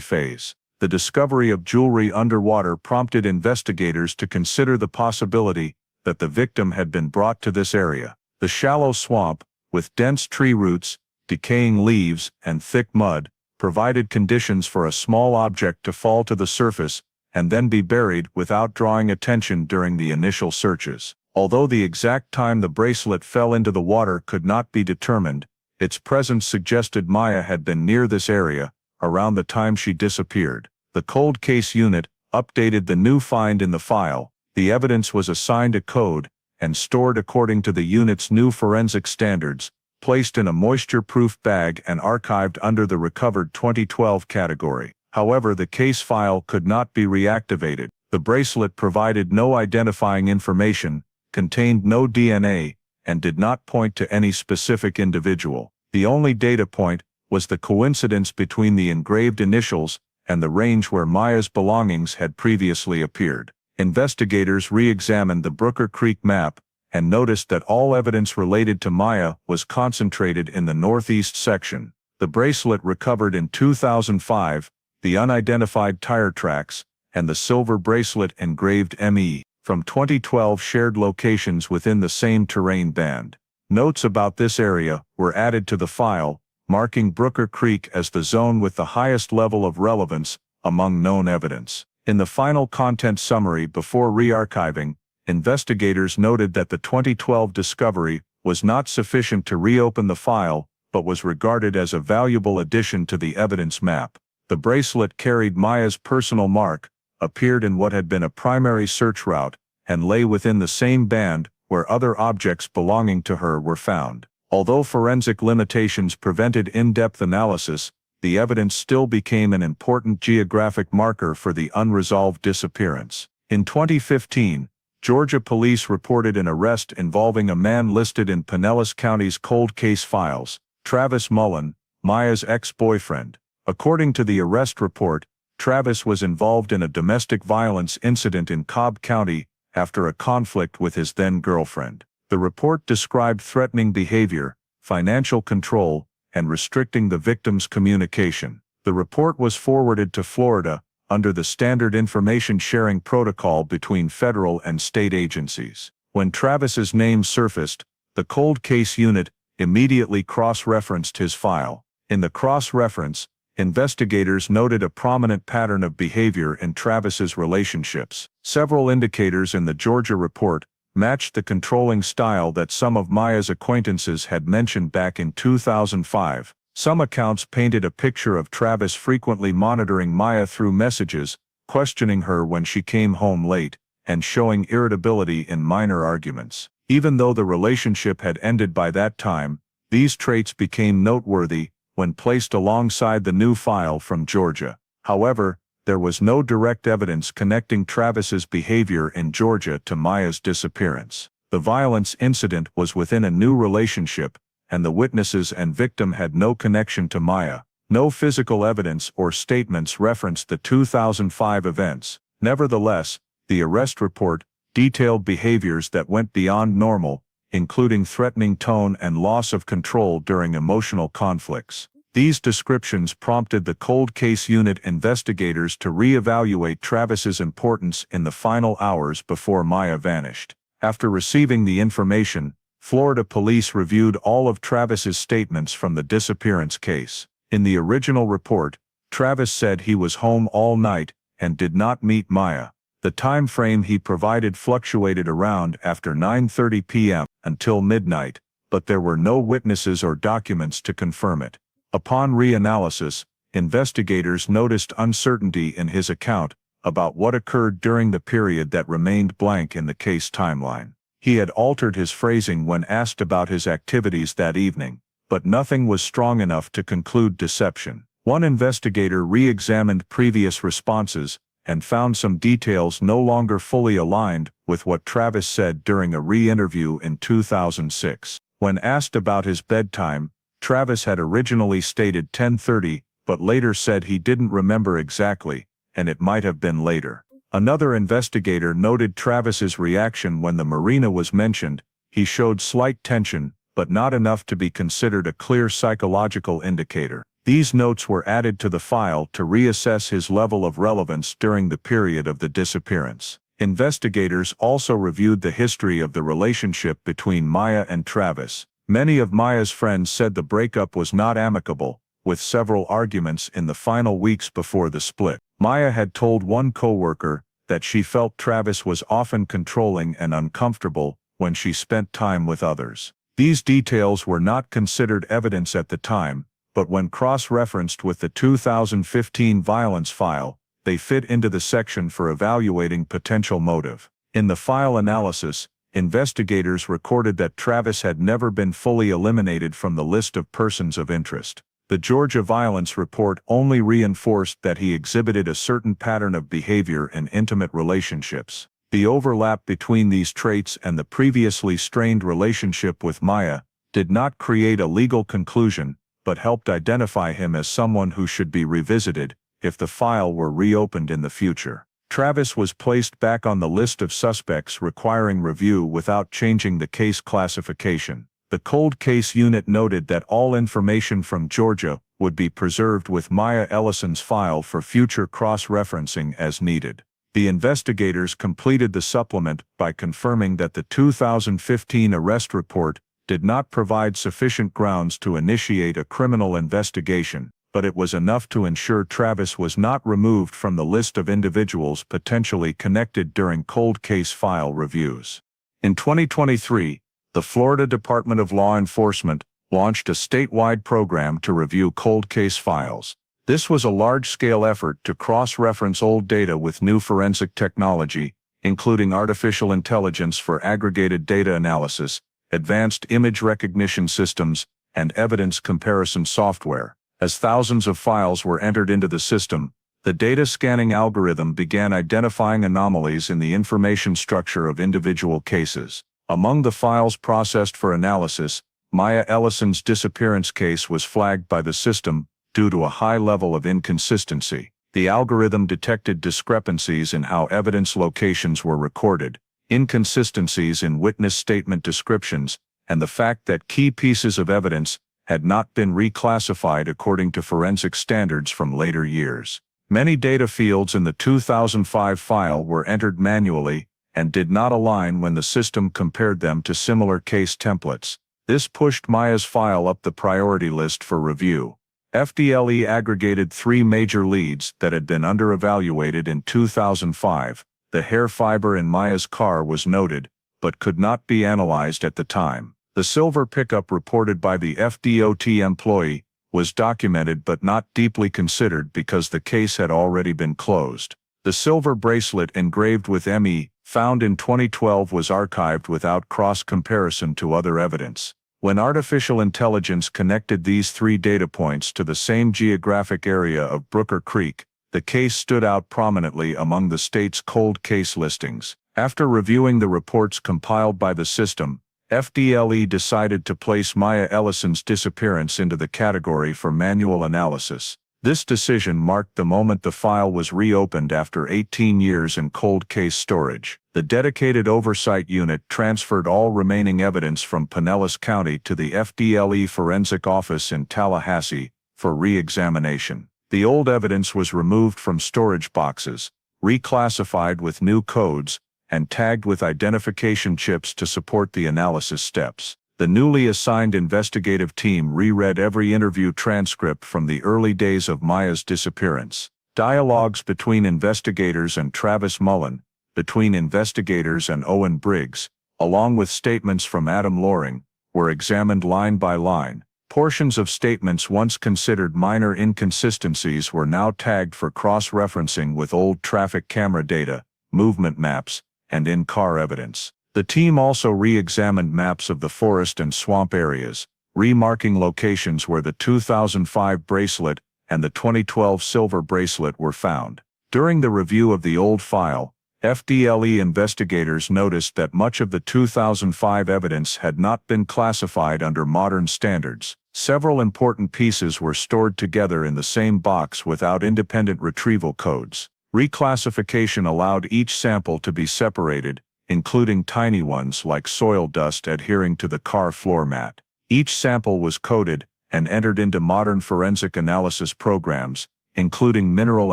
phase. The discovery of jewelry underwater prompted investigators to consider the possibility that the victim had been brought to this area. The shallow swamp, with dense tree roots, decaying leaves, and thick mud, provided conditions for a small object to fall to the surface and then be buried without drawing attention during the initial searches. Although the exact time the bracelet fell into the water could not be determined, its presence suggested Maya had been near this area around the time she disappeared. The cold case unit updated the new find in the file. The evidence was assigned a code and stored according to the unit's new forensic standards, placed in a moisture-proof bag and archived under the recovered 2012 category. However, the case file could not be reactivated. The bracelet provided no identifying information, contained no DNA, and did not point to any specific individual. The only data point was the coincidence between the engraved initials and the range where Maya's belongings had previously appeared. Investigators re-examined the Brooker Creek map and noticed that all evidence related to Maya was concentrated in the northeast section. The bracelet recovered in 2005, the unidentified tire tracks, and the silver bracelet engraved ME from 2012 shared locations within the same terrain band. Notes about this area were added to the file, marking Brooker Creek as the zone with the highest level of relevance among known evidence. In the final content summary before re-archiving, investigators noted that the 2012 discovery was not sufficient to reopen the file, but was regarded as a valuable addition to the evidence map. The bracelet carried Maya's personal mark, appeared in what had been a primary search route, and lay within the same band where other objects belonging to her were found. Although forensic limitations prevented in-depth analysis, the evidence still became an important geographic marker for the unresolved disappearance. In 2015, Georgia police reported an arrest involving a man listed in Pinellas County's cold case files, Travis Mullen, Maya's ex-boyfriend. According to the arrest report, Travis was involved in a domestic violence incident in Cobb County after a conflict with his then-girlfriend. The report described threatening behavior, financial control, and restricting the victim's communication. The report was forwarded to Florida under the Standard Information Sharing Protocol between federal and state agencies. When Travis's name surfaced, the cold case unit immediately cross-referenced his file. In the cross-reference, investigators noted a prominent pattern of behavior in Travis's relationships. Several indicators in the Georgia report matched the controlling style that some of Maya's acquaintances had mentioned back in 2005. Some accounts painted a picture of Travis frequently monitoring Maya through messages, questioning her when she came home late, and showing irritability in minor arguments. Even though the relationship had ended by that time, these traits became noteworthy when placed alongside the new file from Georgia. However, there was no direct evidence connecting Travis's behavior in Georgia to Maya's disappearance. The violence incident was within a new relationship, and the witnesses and victim had no connection to Maya. No physical evidence or statements referenced the 2005 events. Nevertheless, the arrest report detailed behaviors that went beyond normal, including threatening tone and loss of control during emotional conflicts. These descriptions prompted the cold case unit investigators to re-evaluate Travis's importance in the final hours before Maya vanished. After receiving the information, Florida police reviewed all of Travis's statements from the disappearance case. In the original report, Travis said he was home all night and did not meet Maya. The time frame he provided fluctuated around after 9:30 p.m. until midnight, but there were no witnesses or documents to confirm it. Upon reanalysis, investigators noticed uncertainty in his account about what occurred during the period that remained blank in the case timeline. He had altered his phrasing when asked about his activities that evening, but nothing was strong enough to conclude deception. One investigator re-examined previous responses and found some details no longer fully aligned with what Travis said during a re-interview in 2006. When asked about his bedtime, Travis had originally stated 10:30, but later said he didn't remember exactly, and it might have been later. Another investigator noted Travis's reaction when the marina was mentioned. He showed slight tension, but not enough to be considered a clear psychological indicator. These notes were added to the file to reassess his level of relevance during the period of the disappearance. Investigators also reviewed the history of the relationship between Maya and Travis. Many of Maya's friends said the breakup was not amicable, with several arguments in the final weeks before the split. Maya had told one coworker that she felt Travis was often controlling and uncomfortable when she spent time with others. These details were not considered evidence at the time, but when cross-referenced with the 2015 violence file, they fit into the section for evaluating potential motive. In the file analysis, investigators recorded that Travis had never been fully eliminated from the list of persons of interest. The Georgia violence report only reinforced that he exhibited a certain pattern of behavior in intimate relationships. The overlap between these traits and the previously strained relationship with Maya did not create a legal conclusion, but helped identify him as someone who should be revisited if the file were reopened in the future. Travis was placed back on the list of suspects requiring review without changing the case classification. The cold case unit noted that all information from Georgia would be preserved with Maya Ellison's file for future cross-referencing as needed. The investigators completed the supplement by confirming that the 2015 arrest report did not provide sufficient grounds to initiate a criminal investigation, but it was enough to ensure Travis was not removed from the list of individuals potentially connected during cold case file reviews. In 2023, the Florida Department of Law Enforcement launched a statewide program to review cold case files. This was a large-scale effort to cross-reference old data with new forensic technology, including artificial intelligence for aggregated data analysis, advanced image recognition systems, and evidence comparison software. As thousands of files were entered into the system, the data scanning algorithm began identifying anomalies in the information structure of individual cases. Among the files processed for analysis, Maya Ellison's disappearance case was flagged by the system due to a high level of inconsistency. The algorithm detected discrepancies in how evidence locations were recorded, inconsistencies in witness statement descriptions, and the fact that key pieces of evidence had not been reclassified according to forensic standards from later years. Many data fields in the 2005 file were entered manually and did not align when the system compared them to similar case templates. This pushed Maya's file up the priority list for review. FDLE aggregated 3 major leads that had been under-evaluated in 2005. The hair fiber in Maya's car was noted, but could not be analyzed at the time. The silver pickup reported by the FDOT employee was documented but not deeply considered because the case had already been closed. The silver bracelet engraved with ME, found in 2012, was archived without cross-comparison to other evidence. When artificial intelligence connected these 3 data points to the same geographic area of Brooker Creek, the case stood out prominently among the state's cold case listings. After reviewing the reports compiled by the system, FDLE decided to place Maya Ellison's disappearance into the category for manual analysis. This decision marked the moment the file was reopened after 18 years in cold case storage. The dedicated oversight unit transferred all remaining evidence from Pinellas County to the FDLE Forensic Office in Tallahassee for re-examination. The old evidence was removed from storage boxes, reclassified with new codes, and tagged with identification chips to support the analysis steps. The newly assigned investigative team reread every interview transcript from the early days of Maya's disappearance. Dialogues between investigators and Travis Mullen, between investigators and Owen Briggs, along with statements from Adam Loring, were examined line by line. Portions of statements once considered minor inconsistencies were now tagged for cross-referencing with old traffic camera data, movement maps, and in-car evidence. The team also re-examined maps of the forest and swamp areas, remarking locations where the 2005 bracelet and the 2012 silver bracelet were found. During the review of the old file, FDLE investigators noticed that much of the 2005 evidence had not been classified under modern standards. Several important pieces were stored together in the same box without independent retrieval codes. Reclassification allowed each sample to be separated, including tiny ones like soil dust adhering to the car floor mat. Each sample was coded and entered into modern forensic analysis programs, including mineral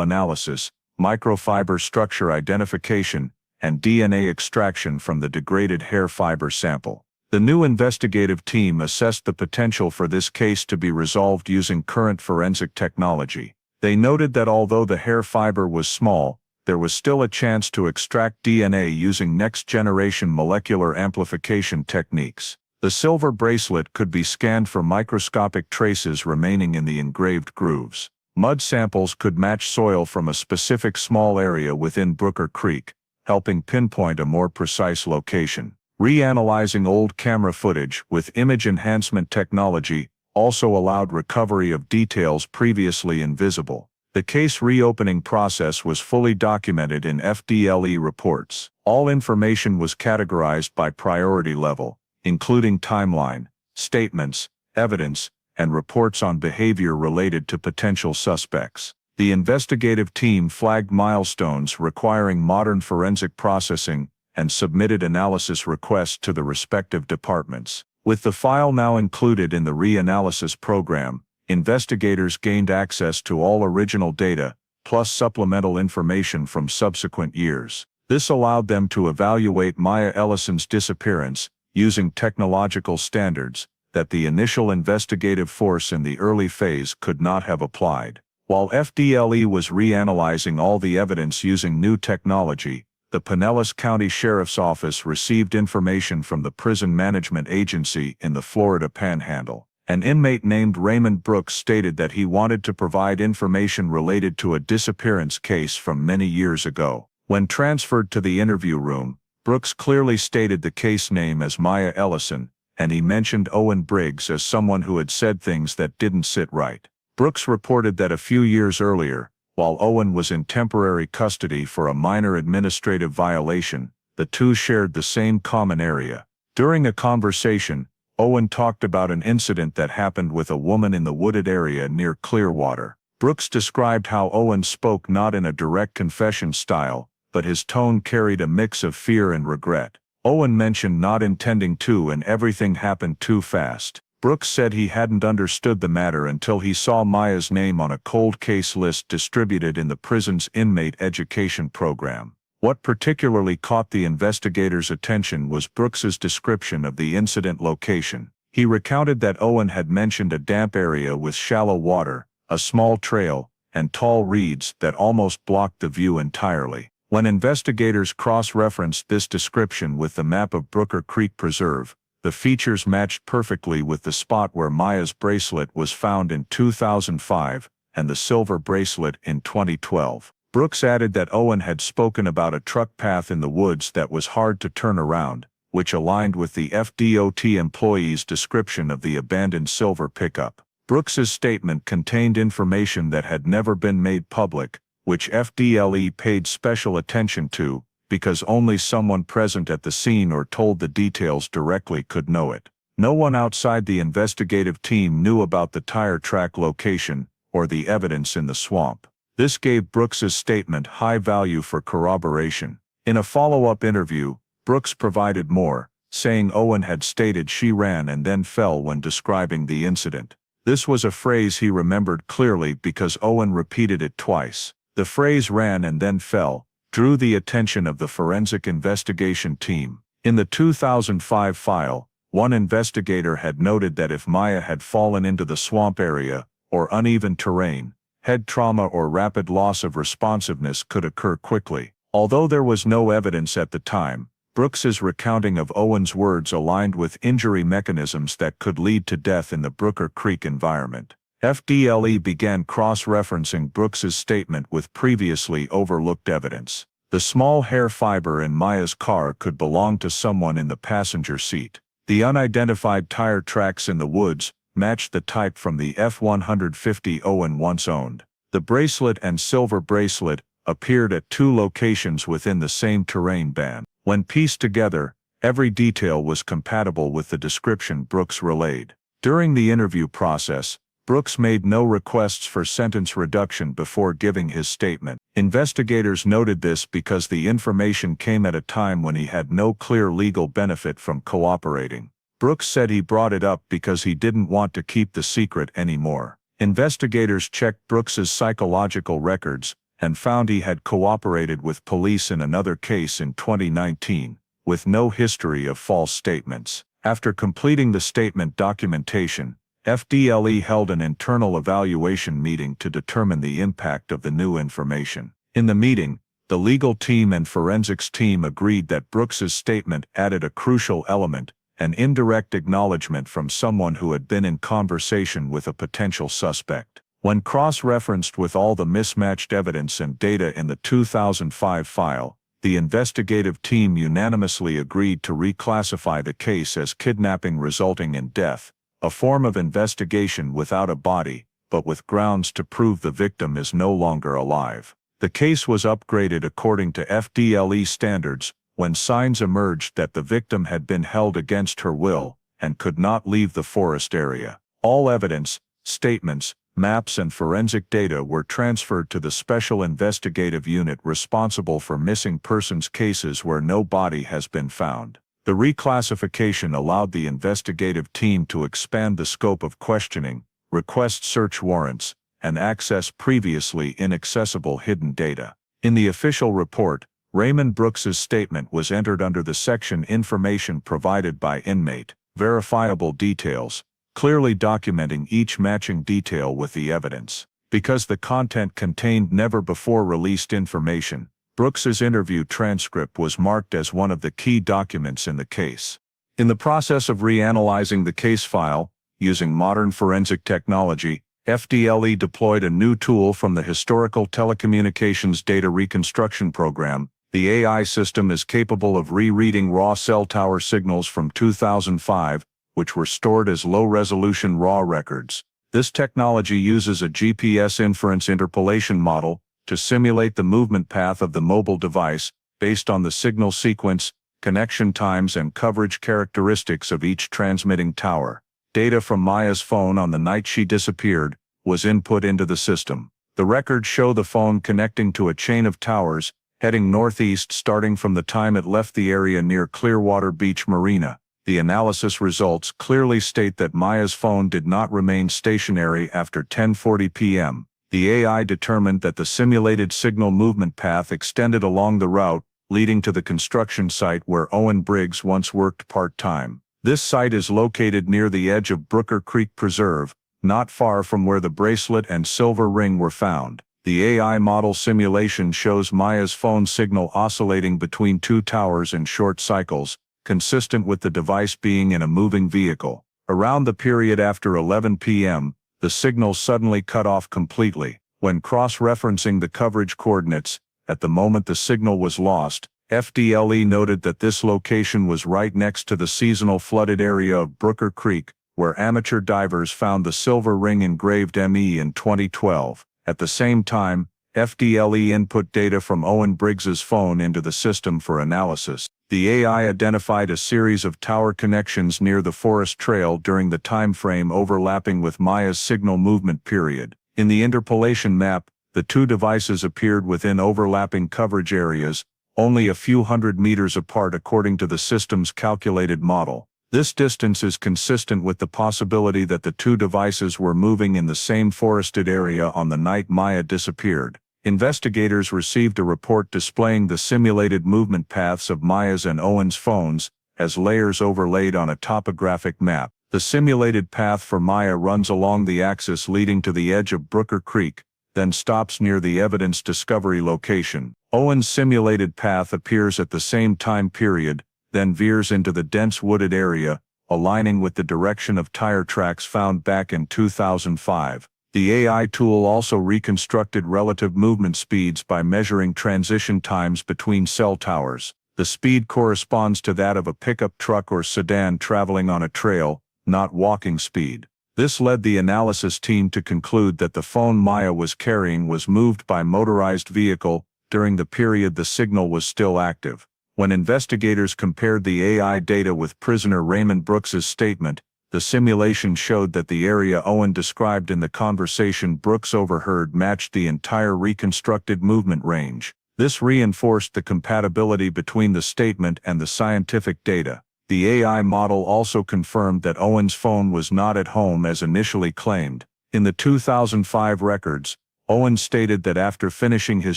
analysis, microfiber structure identification, and DNA extraction from the degraded hair fiber sample. The new investigative team assessed the potential for this case to be resolved using current forensic technology. They noted that although the hair fiber was small, there was still a chance to extract DNA using next-generation molecular amplification techniques. The silver bracelet could be scanned for microscopic traces remaining in the engraved grooves. Mud samples could match soil from a specific small area within Brooker Creek, helping pinpoint a more precise location. Reanalyzing old camera footage with image enhancement technology also allowed recovery of details previously invisible. The case reopening process was fully documented in FDLE reports. All information was categorized by priority level, including timeline, statements, evidence, and reports on behavior related to potential suspects. The investigative team flagged milestones requiring modern forensic processing and submitted analysis requests to the respective departments. With the file now included in the reanalysis program, investigators gained access to all original data, plus supplemental information from subsequent years. This allowed them to evaluate Maya Ellison's disappearance using technological standards that the initial investigative force in the early phase could not have applied. While FDLE was reanalyzing all the evidence using new technology, the Pinellas County Sheriff's Office received information from the Prison Management Agency in the Florida Panhandle. An inmate named Raymond Brooks stated that he wanted to provide information related to a disappearance case from many years ago. When transferred to the interview room, Brooks clearly stated the case name as Maya Ellison, and he mentioned Owen Briggs as someone who had said things that didn't sit right. Brooks reported that a few years earlier, while Owen was in temporary custody for a minor administrative violation, the two shared the same common area. During a conversation, Owen talked about an incident that happened with a woman in the wooded area near Clearwater. Brooks described how Owen spoke not in a direct confession style, but his tone carried a mix of fear and regret. Owen mentioned not intending to, and everything happened too fast. Brooks said he hadn't understood the matter until he saw Maya's name on a cold case list distributed in the prison's inmate education program. What particularly caught the investigators' attention was Brooks's description of the incident location. He recounted that Owen had mentioned a damp area with shallow water, a small trail, and tall reeds that almost blocked the view entirely. When investigators cross-referenced this description with the map of Brooker Creek Preserve, the features matched perfectly with the spot where Maya's bracelet was found in 2005 and the silver bracelet in 2012. Brooks added that Owen had spoken about a truck path in the woods that was hard to turn around, which aligned with the FDOT employee's description of the abandoned silver pickup. Brooks's statement contained information that had never been made public, which FDLE paid special attention to, because only someone present at the scene or told the details directly could know it. No one outside the investigative team knew about the tire track location or the evidence in the swamp. This gave Brooks's statement high value for corroboration. In a follow-up interview, Brooks provided more, saying Owen had stated she ran and then fell when describing the incident. This was a phrase he remembered clearly because Owen repeated it twice. The phrase "ran and then fell" drew the attention of the forensic investigation team. In the 2005 file, one investigator had noted that if Maya had fallen into the swamp area or uneven terrain, head trauma or rapid loss of responsiveness could occur quickly. Although there was no evidence at the time, Brooks's recounting of Owen's words aligned with injury mechanisms that could lead to death in the Brooker Creek environment. FDLE began cross-referencing Brooks's statement with previously overlooked evidence. The small hair fiber in Maya's car could belong to someone in the passenger seat. The unidentified tire tracks in the woods matched the type from the F-150 Owen once owned. The bracelet and silver bracelet appeared at 2 locations within the same terrain band. When pieced together, every detail was compatible with the description Brooks relayed. During the interview process, Brooks made no requests for sentence reduction before giving his statement. Investigators noted this because the information came at a time when he had no clear legal benefit from cooperating. Brooks said he brought it up because he didn't want to keep the secret anymore. Investigators checked Brooks's psychological records and found he had cooperated with police in another case in 2019, with no history of false statements. After completing the statement documentation, FDLE held an internal evaluation meeting to determine the impact of the new information. In the meeting, the legal team and forensics team agreed that Brooks's statement added a crucial element, an indirect acknowledgement from someone who had been in conversation with a potential suspect. When cross-referenced with all the mismatched evidence and data in the 2005 file, the investigative team unanimously agreed to reclassify the case as kidnapping resulting in death, a form of investigation without a body, but with grounds to prove the victim is no longer alive. The case was upgraded according to FDLE standards when signs emerged that the victim had been held against her will and could not leave the forest area. All evidence, statements, maps and forensic data were transferred to the Special Investigative Unit responsible for missing persons cases where no body has been found. The reclassification allowed the investigative team to expand the scope of questioning, request search warrants, and access previously inaccessible hidden data. In the official report, Raymond Brooks's statement was entered under the section Information Provided by Inmate, Verifiable Details, clearly documenting each matching detail with the evidence. Because the content contained never-before-released information, Brooks's interview transcript was marked as one of the key documents in the case. In the process of reanalyzing the case file, using modern forensic technology, FDLE deployed a new tool from the Historical Telecommunications Data Reconstruction Program. The AI system is capable of rereading raw cell tower signals from 2005, which were stored as low-resolution raw records. This technology uses a GPS inference interpolation model to simulate the movement path of the mobile device based on the signal sequence, connection times and coverage characteristics of each transmitting tower. Data from Maya's phone on the night she disappeared was input into the system. The records show the phone connecting to a chain of towers, heading northeast starting from the time it left the area near Clearwater Beach Marina. The analysis results clearly state that Maya's phone did not remain stationary after 10:40 p.m. The AI determined that the simulated signal movement path extended along the route, leading to the construction site where Owen Briggs once worked part-time. This site is located near the edge of Brooker Creek Preserve, not far from where the bracelet and silver ring were found. The AI model simulation shows Maya's phone signal oscillating between 2 towers in short cycles, consistent with the device being in a moving vehicle. Around the period after 11 p.m., the signal suddenly cut off completely. When cross-referencing the coverage coordinates, at the moment the signal was lost, FDLE noted that this location was right next to the seasonal flooded area of Brooker Creek, where amateur divers found the silver ring engraved ME in 2012. At the same time, FDLE input data from Owen Briggs's phone into the system for analysis. The AI identified a series of tower connections near the forest trail during the time frame overlapping with Maya's signal movement period. In the interpolation map, the 2 devices appeared within overlapping coverage areas, only a few hundred meters apart according to the system's calculated model. This distance is consistent with the possibility that the 2 devices were moving in the same forested area on the night Maya disappeared. Investigators received a report displaying the simulated movement paths of Maya's and Owen's phones as layers overlaid on a topographic map. The simulated path for Maya runs along the axis leading to the edge of Brooker Creek, then stops near the evidence discovery location. Owen's simulated path appears at the same time period, then veers into the dense wooded area, aligning with the direction of tire tracks found back in 2005. The AI tool also reconstructed relative movement speeds by measuring transition times between cell towers. The speed corresponds to that of a pickup truck or sedan traveling on a trail, not walking speed. This led the analysis team to conclude that the phone Maya was carrying was moved by motorized vehicle, during the period the signal was still active. When investigators compared the AI data with prisoner Raymond Brooks's statement, the simulation showed that the area Owen described in the conversation Brooks overheard matched the entire reconstructed movement range. This reinforced the compatibility between the statement and the scientific data. The AI model also confirmed that Owen's phone was not at home as initially claimed. In the 2005 records, Owen stated that after finishing his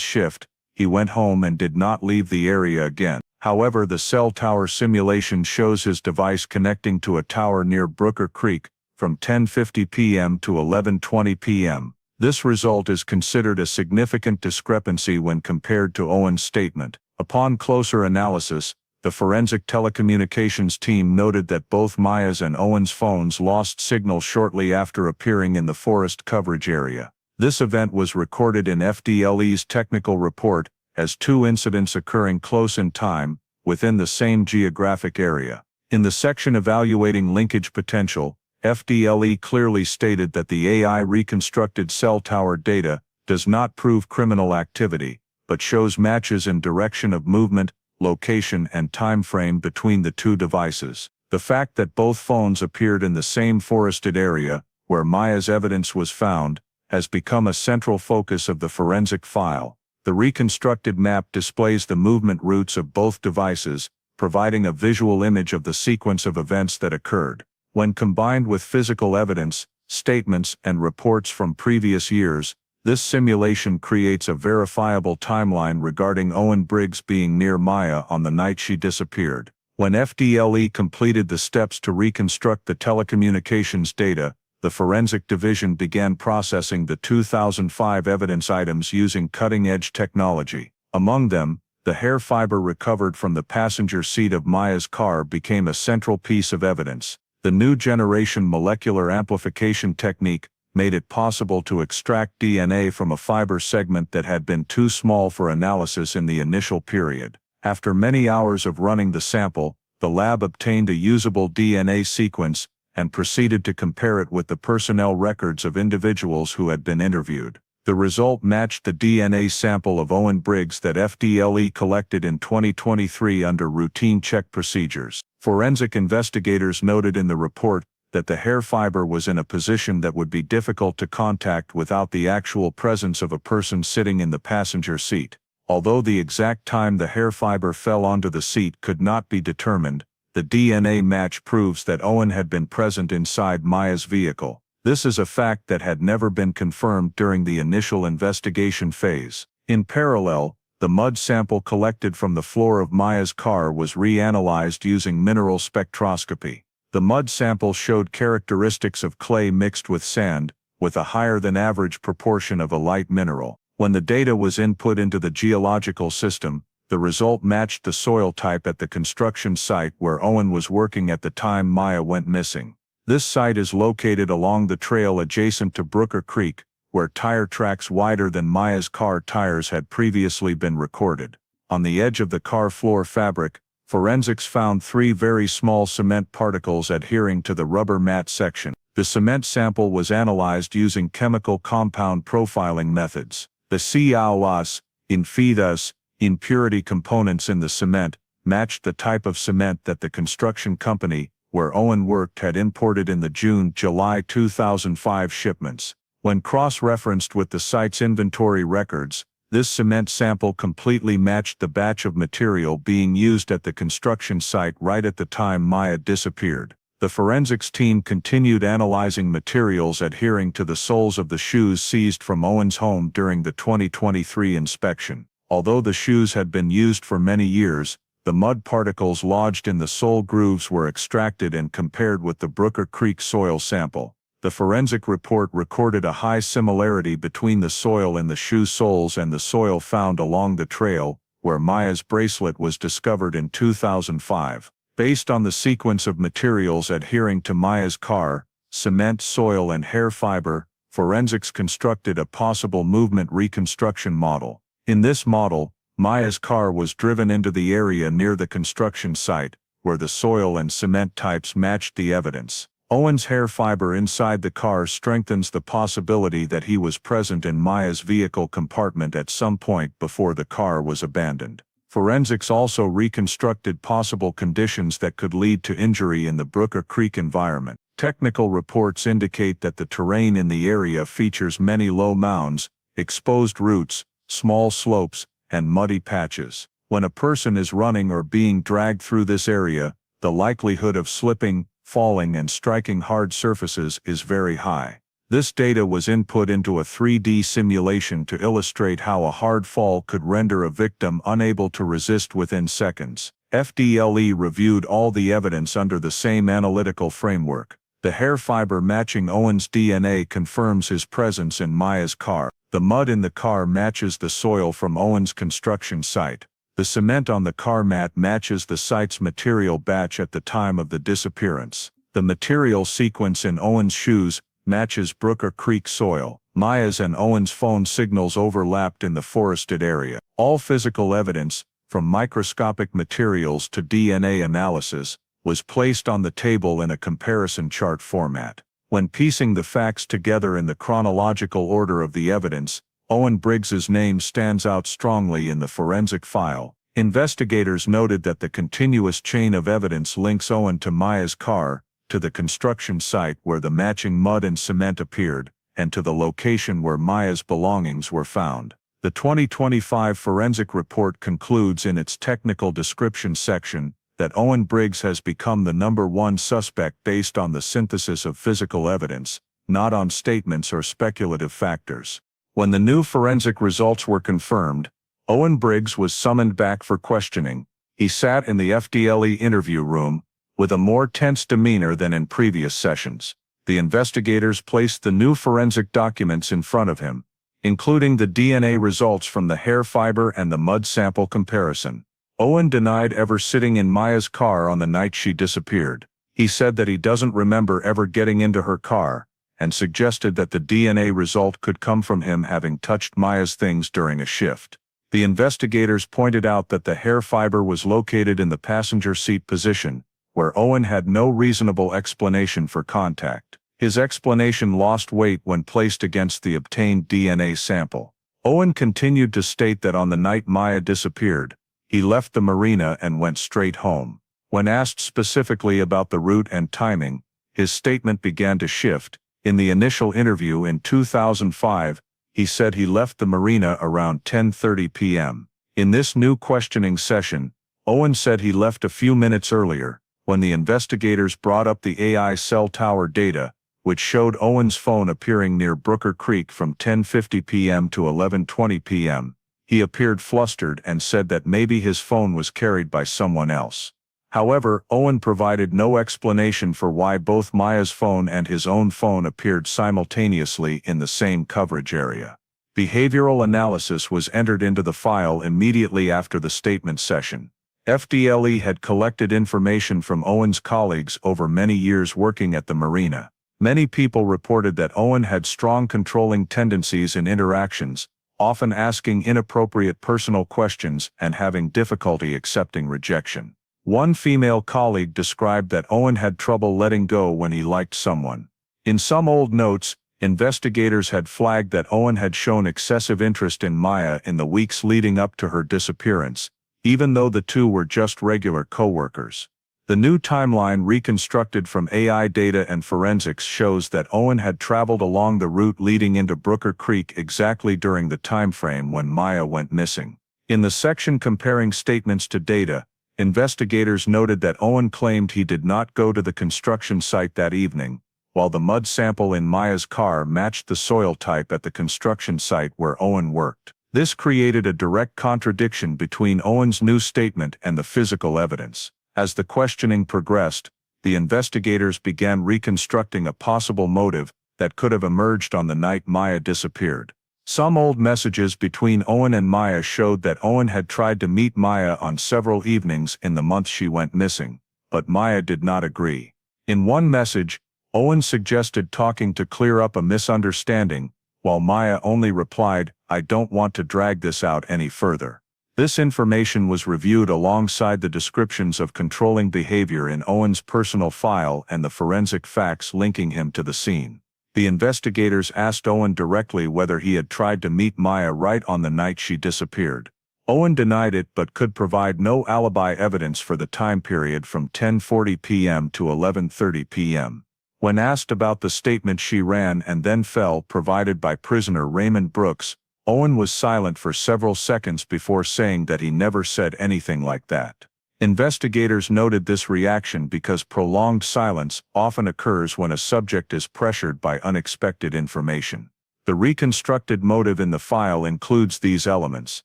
shift, he went home and did not leave the area again. However, the cell tower simulation shows his device connecting to a tower near Brooker Creek from 10:50 p.m. to 11:20 p.m. This result is considered a significant discrepancy when compared to Owen's statement. Upon closer analysis, the forensic telecommunications team noted that both Maya's and Owen's phones lost signal shortly after appearing in the forest coverage area. This event was recorded in FDLE's technical report as two incidents occurring close in time, within the same geographic area. In the section evaluating linkage potential, FDLE clearly stated that the AI reconstructed cell tower data does not prove criminal activity, but shows matches in direction of movement, location and time frame between the two devices. The fact that both phones appeared in the same forested area, where Maya's evidence was found, has become a central focus of the forensic file. The reconstructed map displays the movement routes of both devices, providing a visual image of the sequence of events that occurred. When combined with physical evidence, statements, and reports from previous years, this simulation creates a verifiable timeline regarding Owen Briggs being near Maya on the night she disappeared. When FDLE completed the steps to reconstruct the telecommunications data, the forensic division began processing the 2005 evidence items using cutting-edge technology. Among them, the hair fiber recovered from the passenger seat of Maya's car became a central piece of evidence. The new generation molecular amplification technique made it possible to extract DNA from a fiber segment that had been too small for analysis in the initial period. After many hours of running the sample, the lab obtained a usable DNA sequence and proceeded to compare it with the personnel records of individuals who had been interviewed. The result matched the DNA sample of Owen Briggs that FDLE collected in 2023 under routine check procedures. Forensic investigators noted in the report that the hair fiber was in a position that would be difficult to contact without the actual presence of a person sitting in the passenger seat. Although the exact time the hair fiber fell onto the seat could not be determined, the DNA match proves that Owen had been present inside Maya's vehicle. This is a fact that had never been confirmed during the initial investigation phase. In parallel, the mud sample collected from the floor of Maya's car was reanalyzed using mineral spectroscopy. The mud sample showed characteristics of clay mixed with sand, with a higher than average proportion of a light mineral. When the data was input into the geological system, the result matched the soil type at the construction site where Owen was working at the time Maya went missing. This site is located along the trail adjacent to Brooker Creek, where tire tracks wider than Maya's car tires had previously been recorded. On the edge of the car floor fabric, forensics found 3 very small cement particles adhering to the rubber mat section. The cement sample was analyzed using chemical compound profiling methods. The CAOAS, infidus, impurity components in the cement matched the type of cement that the construction company, where Owen worked, had imported in the June-July 2005 shipments. When cross-referenced with the site's inventory records, this cement sample completely matched the batch of material being used at the construction site right at the time Maya disappeared. The forensics team continued analyzing materials adhering to the soles of the shoes seized from Owen's home during the 2023 inspection. Although the shoes had been used for many years, the mud particles lodged in the sole grooves were extracted and compared with the Brooker Creek soil sample. The forensic report recorded a high similarity between the soil in the shoe soles and the soil found along the trail, where Maya's bracelet was discovered in 2005. Based on the sequence of materials adhering to Maya's car, cement, soil, and hair fiber, forensics constructed a possible movement reconstruction model. In this model, Maya's car was driven into the area near the construction site, where the soil and cement types matched the evidence. Owen's hair fiber inside the car strengthens the possibility that he was present in Maya's vehicle compartment at some point before the car was abandoned. Forensics also reconstructed possible conditions that could lead to injury in the Brooker Creek environment. Technical reports indicate that the terrain in the area features many low mounds, exposed roots, small slopes, and muddy patches. When a person is running or being dragged through this area, the likelihood of slipping, falling, and striking hard surfaces is very high. This data was input into a 3D simulation to illustrate how a hard fall could render a victim unable to resist within seconds. FDLE reviewed all the evidence under the same analytical framework. The hair fiber matching Owen's DNA confirms his presence in Maya's car. The mud in the car matches the soil from Owen's construction site. The cement on the car mat matches the site's material batch at the time of the disappearance. The material sequence in Owen's shoes matches Brooker Creek soil. Maya's and Owen's phone signals overlapped in the forested area. All physical evidence, from microscopic materials to DNA analysis, was placed on the table in a comparison chart format. When piecing the facts together in the chronological order of the evidence, Owen Briggs's name stands out strongly in the forensic file. Investigators noted that the continuous chain of evidence links Owen to Maya's car, to the construction site where the matching mud and cement appeared, and to the location where Maya's belongings were found. The 2025 forensic report concludes in its technical description section that Owen Briggs has become the #1 suspect based on the synthesis of physical evidence, not on statements or speculative factors. When the new forensic results were confirmed, Owen Briggs was summoned back for questioning. He sat in the FDLE interview room, with a more tense demeanor than in previous sessions. The investigators placed the new forensic documents in front of him, including the DNA results from the hair fiber and the mud sample comparison. Owen denied ever sitting in Maya's car on the night she disappeared. He said that he doesn't remember ever getting into her car, and suggested that the DNA result could come from him having touched Maya's things during a shift. The investigators pointed out that the hair fiber was located in the passenger seat position, where Owen had no reasonable explanation for contact. His explanation lost weight when placed against the obtained DNA sample. Owen continued to state that on the night Maya disappeared, he left the marina and went straight home. When asked specifically about the route and timing, his statement began to shift. In the initial interview in 2005, he said he left the marina around 10:30 p.m. In this new questioning session, Owen said he left a few minutes earlier, when the investigators brought up the AI cell tower data, which showed Owen's phone appearing near Brooker Creek from 10:50 p.m. to 11:20 p.m. He appeared flustered and said that maybe his phone was carried by someone else. However, Owen provided no explanation for why both Maya's phone and his own phone appeared simultaneously in the same coverage area. Behavioral analysis was entered into the file immediately after the statement session. FDLE had collected information from Owen's colleagues over many years working at the marina. Many people reported that Owen had strong controlling tendencies in interactions, often asking inappropriate personal questions and having difficulty accepting rejection. One female colleague described that Owen had trouble letting go when he liked someone. In some old notes, investigators had flagged that Owen had shown excessive interest in Maya in the weeks leading up to her disappearance, even though the two were just regular co-workers. The new timeline reconstructed from AI data and forensics shows that Owen had traveled along the route leading into Brooker Creek exactly during the time frame when Maya went missing. In the section comparing statements to data, investigators noted that Owen claimed he did not go to the construction site that evening, while the mud sample in Maya's car matched the soil type at the construction site where Owen worked. This created a direct contradiction between Owen's new statement and the physical evidence. As the questioning progressed, the investigators began reconstructing a possible motive that could have emerged on the night Maya disappeared. Some old messages between Owen and Maya showed that Owen had tried to meet Maya on several evenings in the month she went missing, but Maya did not agree. In one message, Owen suggested talking to clear up a misunderstanding, while Maya only replied, "I don't want to drag this out any further." This information was reviewed alongside the descriptions of controlling behavior in Owen's personal file and the forensic facts linking him to the scene. The investigators asked Owen directly whether he had tried to meet Maya right on the night she disappeared. Owen denied it but could provide no alibi evidence for the time period from 10:40 p.m. to 11:30 p.m. When asked about the statement "she ran and then fell" provided by prisoner Raymond Brooks, Owen was silent for several seconds before saying that he never said anything like that. Investigators noted this reaction because prolonged silence often occurs when a subject is pressured by unexpected information. The reconstructed motive in the file includes these elements.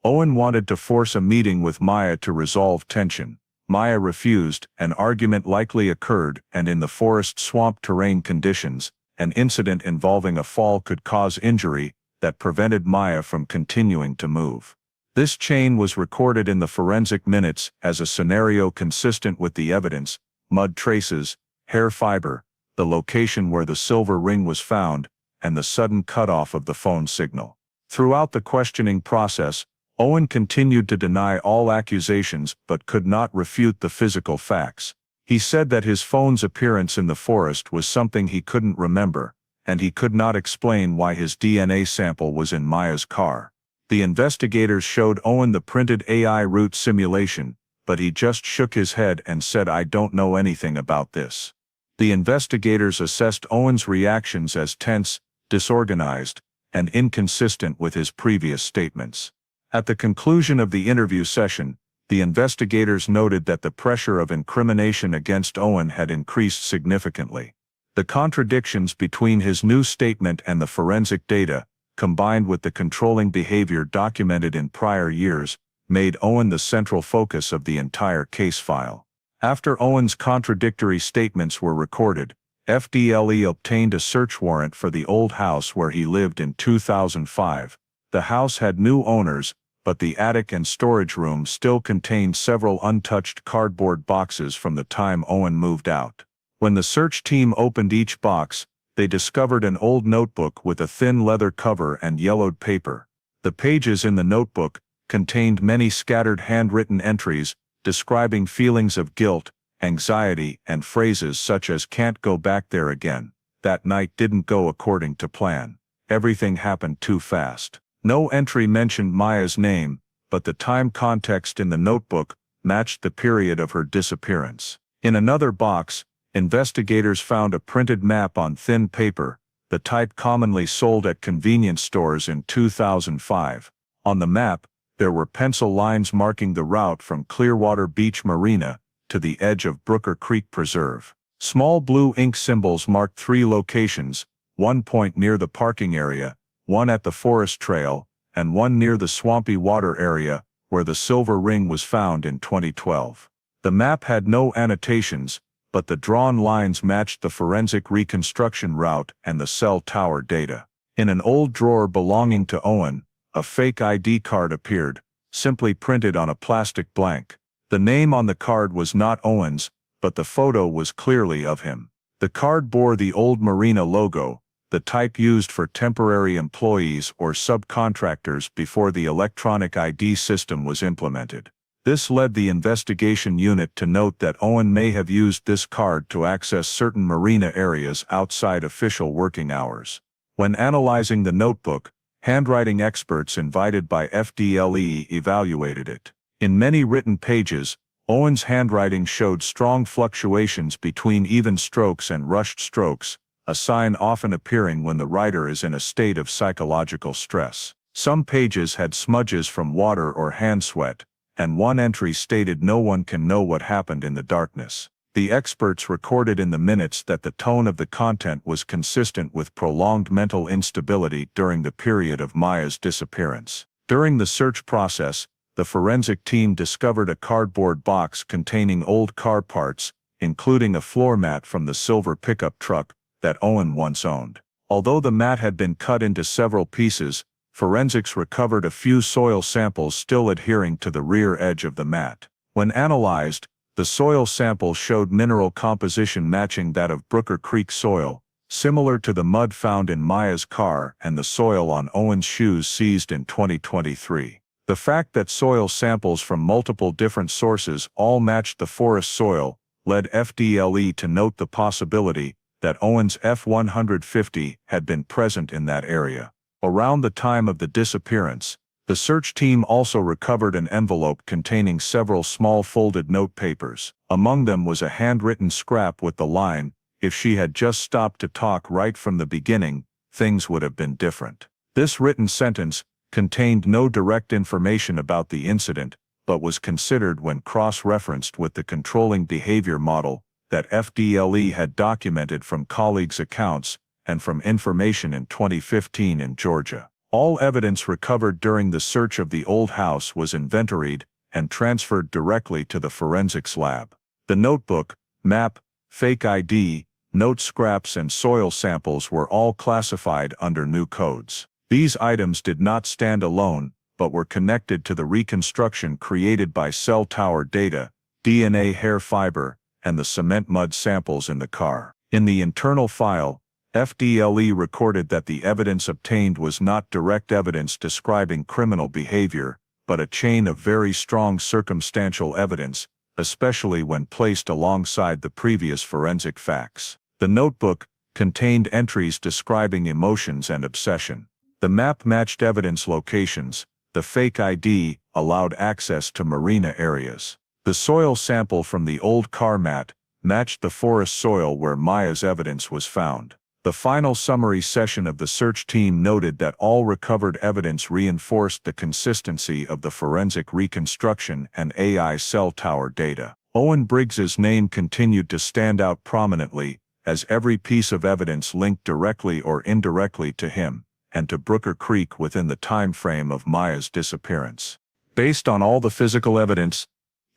Owen wanted to force a meeting with Maya to resolve tension. Maya refused, an argument likely occurred, and in the forest swamp terrain conditions, an incident involving a fall could cause injury that prevented Maya from continuing to move. This chain was recorded in the forensic minutes as a scenario consistent with the evidence: mud traces, hair fiber, the location where the silver ring was found, and the sudden cutoff of the phone signal. Throughout the questioning process, Owen continued to deny all accusations but could not refute the physical facts. He said that his phone's appearance in the forest was something he couldn't remember, and he could not explain why his DNA sample was in Maya's car. The investigators showed Owen the printed AI route simulation, but he just shook his head and said, "I don't know anything about this." The investigators assessed Owen's reactions as tense, disorganized, and inconsistent with his previous statements. At the conclusion of the interview session, the investigators noted that the pressure of incrimination against Owen had increased significantly. The contradictions between his new statement and the forensic data, combined with the controlling behavior documented in prior years, made Owen the central focus of the entire case file. After Owen's contradictory statements were recorded, FDLE obtained a search warrant for the old house where he lived in 2005. The house had new owners, but the attic and storage room still contained several untouched cardboard boxes from the time Owen moved out. When the search team opened each box, they discovered an old notebook with a thin leather cover and yellowed paper. The pages in the notebook contained many scattered handwritten entries describing feelings of guilt, anxiety, and phrases such as "can't go back there again," "that night didn't go according to plan," "everything happened too fast." No entry mentioned Maya's name, but the time context in the notebook matched the period of her disappearance. In another box, investigators found a printed map on thin paper, the type commonly sold at convenience stores in 2005. On the map, there were pencil lines marking the route from Clearwater Beach Marina to the edge of Brooker Creek Preserve. Small blue ink symbols marked 3 locations, one point near the parking area, one at the forest trail, and one near the swampy water area where the silver ring was found in 2012. The map had no annotations, but the drawn lines matched the forensic reconstruction route and the cell tower data. In an old drawer belonging to Owen, a fake ID card appeared, simply printed on a plastic blank. The name on the card was not Owen's, but the photo was clearly of him. The card bore the old Marina logo, the type used for temporary employees or subcontractors before the electronic ID system was implemented. This led the investigation unit to note that Owen may have used this card to access certain marina areas outside official working hours. When analyzing the notebook, handwriting experts invited by FDLE evaluated it. In many written pages, Owen's handwriting showed strong fluctuations between even strokes and rushed strokes, a sign often appearing when the writer is in a state of psychological stress. Some pages had smudges from water or hand sweat, and one entry stated, "No one can know what happened in the darkness." The experts recorded in the minutes that the tone of the content was consistent with prolonged mental instability during the period of Maya's disappearance. During the search process, the forensic team discovered a cardboard box containing old car parts, including a floor mat from the silver pickup truck that Owen once owned. Although the mat had been cut into several pieces, forensics recovered a few soil samples still adhering to the rear edge of the mat. When analyzed, the soil sample showed mineral composition matching that of Brooker Creek soil, similar to the mud found in Maya's car and the soil on Owen's shoes seized in 2023. The fact that soil samples from multiple different sources all matched the forest soil led FDLE to note the possibility that Owen's F-150 had been present in that area. Around the time of the disappearance, the search team also recovered an envelope containing several small folded note papers. Among them was a handwritten scrap with the line, "If she had just stopped to talk right from the beginning, things would have been different." This written sentence contained no direct information about the incident, but was considered when cross-referenced with the controlling behavior model that FDLE had documented from colleagues' accounts and from information in 2015 in Georgia. All evidence recovered during the search of the old house was inventoried and transferred directly to the forensics lab. The notebook, map, fake ID, note scraps and soil samples were all classified under new codes. These items did not stand alone, but were connected to the reconstruction created by cell tower data, DNA hair fiber, and the cement mud samples in the car. In the internal file, FDLE recorded that the evidence obtained was not direct evidence describing criminal behavior, but a chain of very strong circumstantial evidence, especially when placed alongside the previous forensic facts. The notebook contained entries describing emotions and obsession. The map matched evidence locations. The fake ID allowed access to marina areas. The soil sample from the old car mat matched the forest soil where Maya's evidence was found. The final summary session of the search team noted that all recovered evidence reinforced the consistency of the forensic reconstruction and AI cell tower data. Owen Briggs's name continued to stand out prominently, as every piece of evidence linked directly or indirectly to him and to Brooker Creek within the time frame of Maya's disappearance. Based on all the physical evidence,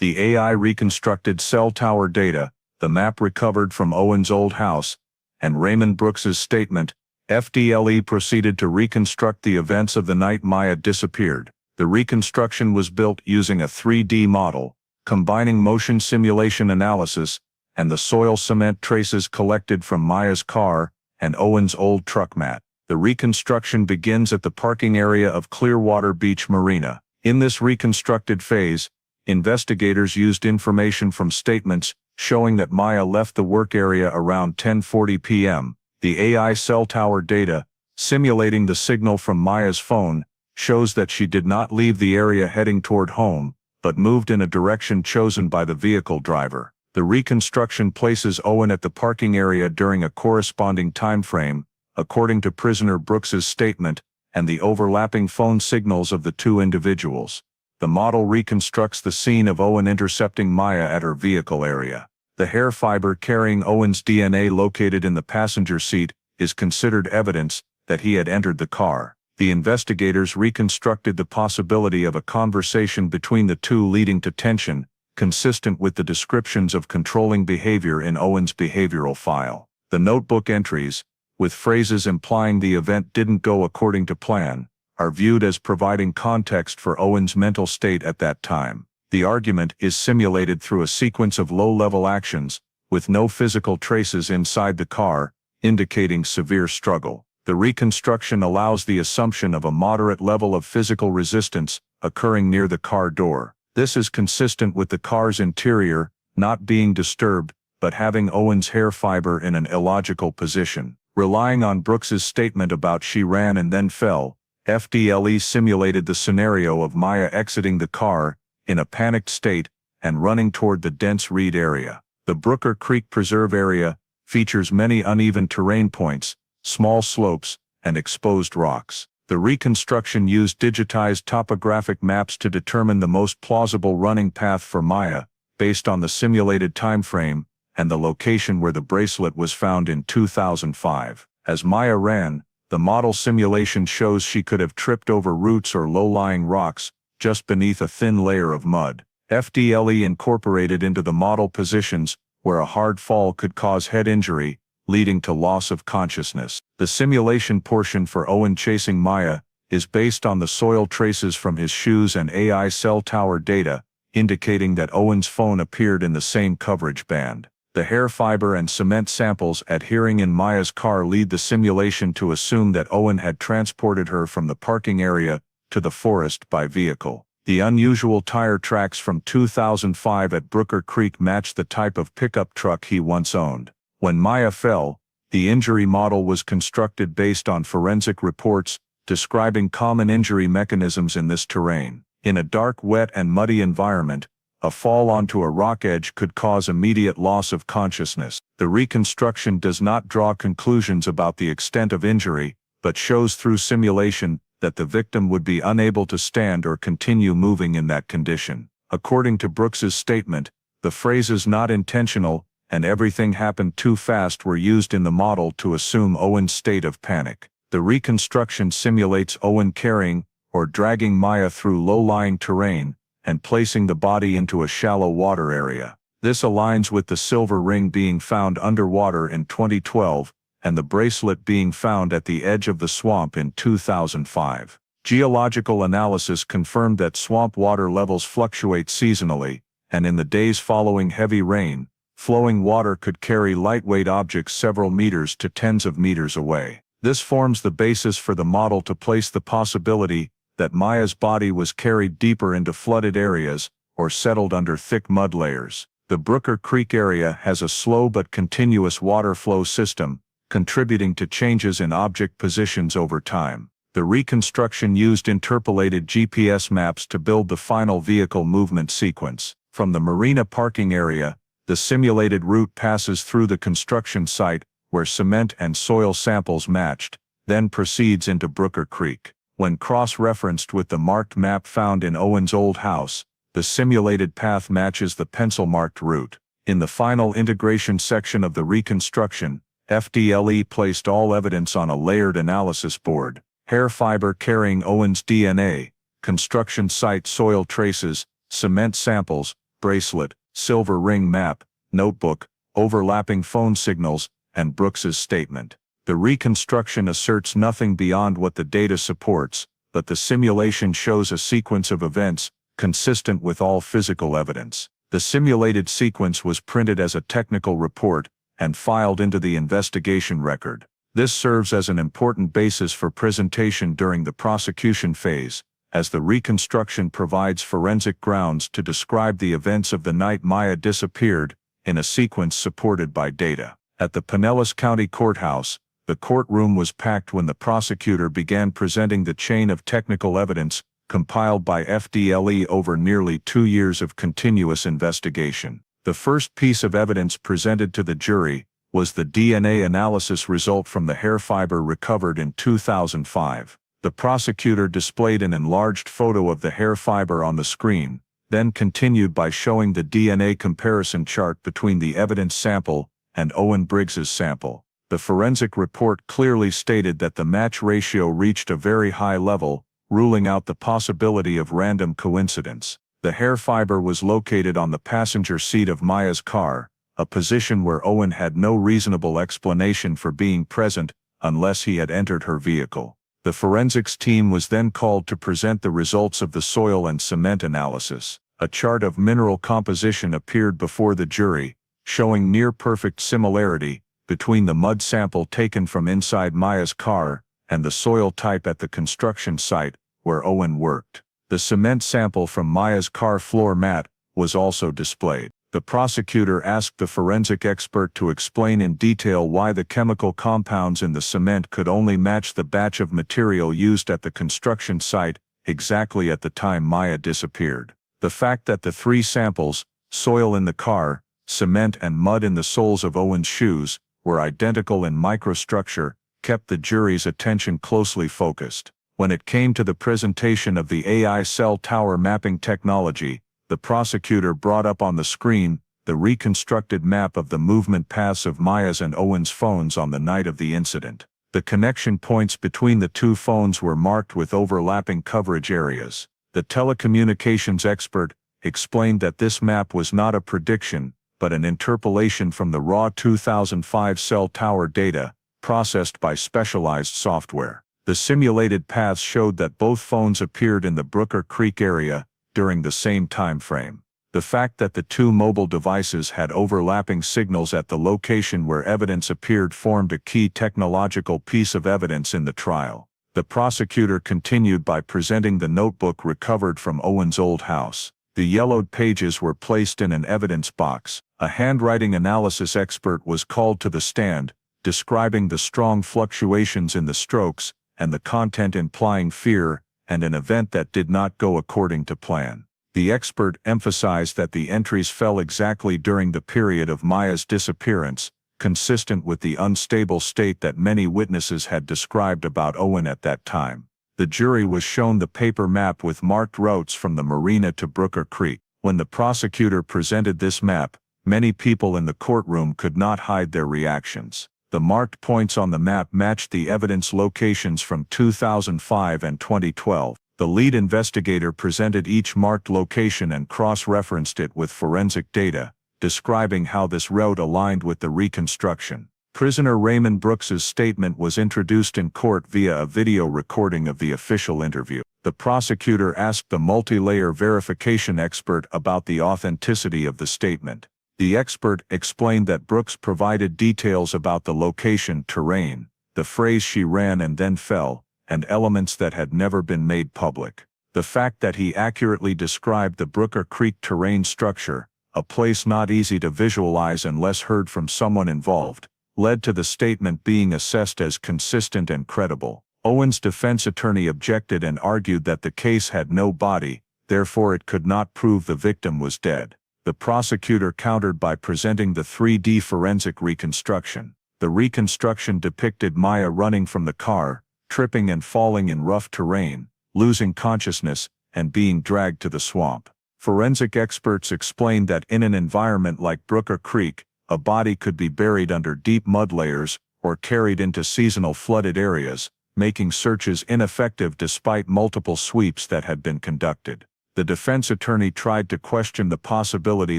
the AI reconstructed cell tower data, the map recovered from Owen's old house, and Raymond Brooks's statement, FDLE proceeded to reconstruct the events of the night Maya disappeared. The reconstruction was built using a 3D model, combining motion simulation analysis and the soil cement traces collected from Maya's car and Owen's old truck mat. The reconstruction begins at the parking area of Clearwater Beach Marina. In this reconstructed phase, investigators used information from statements showing that Maya left the work area around 10:40 p.m. The AI cell tower data, simulating the signal from Maya's phone, shows that she did not leave the area heading toward home, but moved in a direction chosen by the vehicle driver. The reconstruction places Owen at the parking area during a corresponding time frame, according to prisoner Brooks's statement, and the overlapping phone signals of the two individuals. The model reconstructs the scene of Owen intercepting Maya at her vehicle area. The hair fiber carrying Owen's DNA located in the passenger seat is considered evidence that he had entered the car. The investigators reconstructed the possibility of a conversation between the two leading to tension, consistent with the descriptions of controlling behavior in Owen's behavioral file. The notebook entries, with phrases implying the event didn't go according to plan, are viewed as providing context for Owen's mental state at that time. The argument is simulated through a sequence of low-level actions, with no physical traces inside the car, indicating severe struggle. The reconstruction allows the assumption of a moderate level of physical resistance occurring near the car door. This is consistent with the car's interior not being disturbed, but having Owen's hair fiber in an illogical position. Relying on Brooks's statement about she ran and then fell, FDLE simulated the scenario of Maya exiting the car in a panicked state and running toward the dense reed area. The Brooker Creek Preserve area features many uneven terrain points, small slopes, and exposed rocks. The reconstruction used digitized topographic maps to determine the most plausible running path for Maya, based on the simulated time frame and the location where the bracelet was found in 2005. As Maya ran, the model simulation shows she could have tripped over roots or low-lying rocks just beneath a thin layer of mud. FDLE incorporated into the model positions where a hard fall could cause head injury, leading to loss of consciousness. The simulation portion for Owen chasing Maya is based on the soil traces from his shoes and AI cell tower data, indicating that Owen's phone appeared in the same coverage band. The hair fiber and cement samples adhering in Maya's car lead the simulation to assume that Owen had transported her from the parking area to the forest by vehicle. The unusual tire tracks from 2005 at Brooker Creek matched the type of pickup truck he once owned. When Maya fell, the injury model was constructed based on forensic reports describing common injury mechanisms in this terrain. In a dark, wet, and muddy environment, a fall onto a rock edge could cause immediate loss of consciousness. The reconstruction does not draw conclusions about the extent of injury, but shows through simulation that the victim would be unable to stand or continue moving in that condition. According to Brooks's statement, the phrases "not intentional" and "everything happened too fast" were used in the model to assume Owen's state of panic. The reconstruction simulates Owen carrying or dragging Maya through low-lying terrain and placing the body into a shallow water area. This aligns with the silver ring being found underwater in 2012 and the bracelet being found at the edge of the swamp in 2005. Geological analysis confirmed that swamp water levels fluctuate seasonally, and in the days following heavy rain, flowing water could carry lightweight objects several meters to tens of meters away. This forms the basis for the model to place the possibility that Maya's body was carried deeper into flooded areas or settled under thick mud layers. The Brooker Creek area has a slow but continuous water flow system, contributing to changes in object positions over time. The reconstruction used interpolated GPS maps to build the final vehicle movement sequence. From the marina parking area, the simulated route passes through the construction site, where cement and soil samples matched, then proceeds into Brooker Creek. When cross-referenced with the marked map found in Owen's old house, the simulated path matches the pencil-marked route. In the final integration section of the reconstruction, FDLE placed all evidence on a layered analysis board: hair fiber carrying Owen's DNA, construction site soil traces, cement samples, bracelet, silver ring map, notebook, overlapping phone signals, and Brooks's statement. The reconstruction asserts nothing beyond what the data supports, but the simulation shows a sequence of events consistent with all physical evidence. The simulated sequence was printed as a technical report and filed into the investigation record. This serves as an important basis for presentation during the prosecution phase, as the reconstruction provides forensic grounds to describe the events of the night Maya disappeared, in a sequence supported by data. At the Pinellas County Courthouse, the courtroom was packed when the prosecutor began presenting the chain of technical evidence compiled by FDLE over nearly 2 years of continuous investigation. The first piece of evidence presented to the jury was the DNA analysis result from the hair fiber recovered in 2005. The prosecutor displayed an enlarged photo of the hair fiber on the screen, then continued by showing the DNA comparison chart between the evidence sample and Owen Briggs's sample. The forensic report clearly stated that the match ratio reached a very high level, ruling out the possibility of random coincidence. The hair fiber was located on the passenger seat of Maya's car, a position where Owen had no reasonable explanation for being present unless he had entered her vehicle. The forensics team was then called to present the results of the soil and cement analysis. A chart of mineral composition appeared before the jury, showing near-perfect similarity between the mud sample taken from inside Maya's car and the soil type at the construction site where Owen worked. The cement sample from Maya's car floor mat was also displayed. The prosecutor asked the forensic expert to explain in detail why the chemical compounds in the cement could only match the batch of material used at the construction site exactly at the time Maya disappeared. The fact that the 3 samples, soil in the car, cement and mud in the soles of Owen's shoes, were identical in microstructure, kept the jury's attention closely focused. When it came to the presentation of the AI cell tower mapping technology, the prosecutor brought up on the screen the reconstructed map of the movement paths of Maya's and Owen's phones on the night of the incident. The connection points between the 2 phones were marked with overlapping coverage areas. The telecommunications expert explained that this map was not a prediction, but an interpolation from the raw 2005 cell tower data, processed by specialized software. The simulated paths showed that both phones appeared in the Brooker Creek area during the same time frame. The fact that the 2 mobile devices had overlapping signals at the location where evidence appeared formed a key technological piece of evidence in the trial. The prosecutor continued by presenting the notebook recovered from Owen's old house. The yellowed pages were placed in an evidence box. A handwriting analysis expert was called to the stand, describing the strong fluctuations in the strokes and the content implying fear and an event that did not go according to plan. The expert emphasized that the entries fell exactly during the period of Maya's disappearance, consistent with the unstable state that many witnesses had described about Owen at that time. The jury was shown the paper map with marked routes from the marina to Brooker Creek. When the prosecutor presented this map, many people in the courtroom could not hide their reactions. The marked points on the map matched the evidence locations from 2005 and 2012. The lead investigator presented each marked location and cross-referenced it with forensic data, describing how this route aligned with the reconstruction. Prisoner Raymond Brooks's statement was introduced in court via a video recording of the official interview. The prosecutor asked the multi-layer verification expert about the authenticity of the statement. The expert explained that Brooks provided details about the location, terrain, the phrase "she ran and then fell," and elements that had never been made public. The fact that he accurately described the Brooker Creek terrain structure, a place not easy to visualize unless heard from someone involved, led to the statement being assessed as consistent and credible. Owen's defense attorney objected and argued that the case had no body, therefore it could not prove the victim was dead. The prosecutor countered by presenting the 3D forensic reconstruction. The reconstruction depicted Maya running from the car, tripping and falling in rough terrain, losing consciousness, and being dragged to the swamp. Forensic experts explained that in an environment like Brooker Creek, a body could be buried under deep mud layers or carried into seasonal flooded areas, making searches ineffective despite multiple sweeps that had been conducted. The defense attorney tried to question the possibility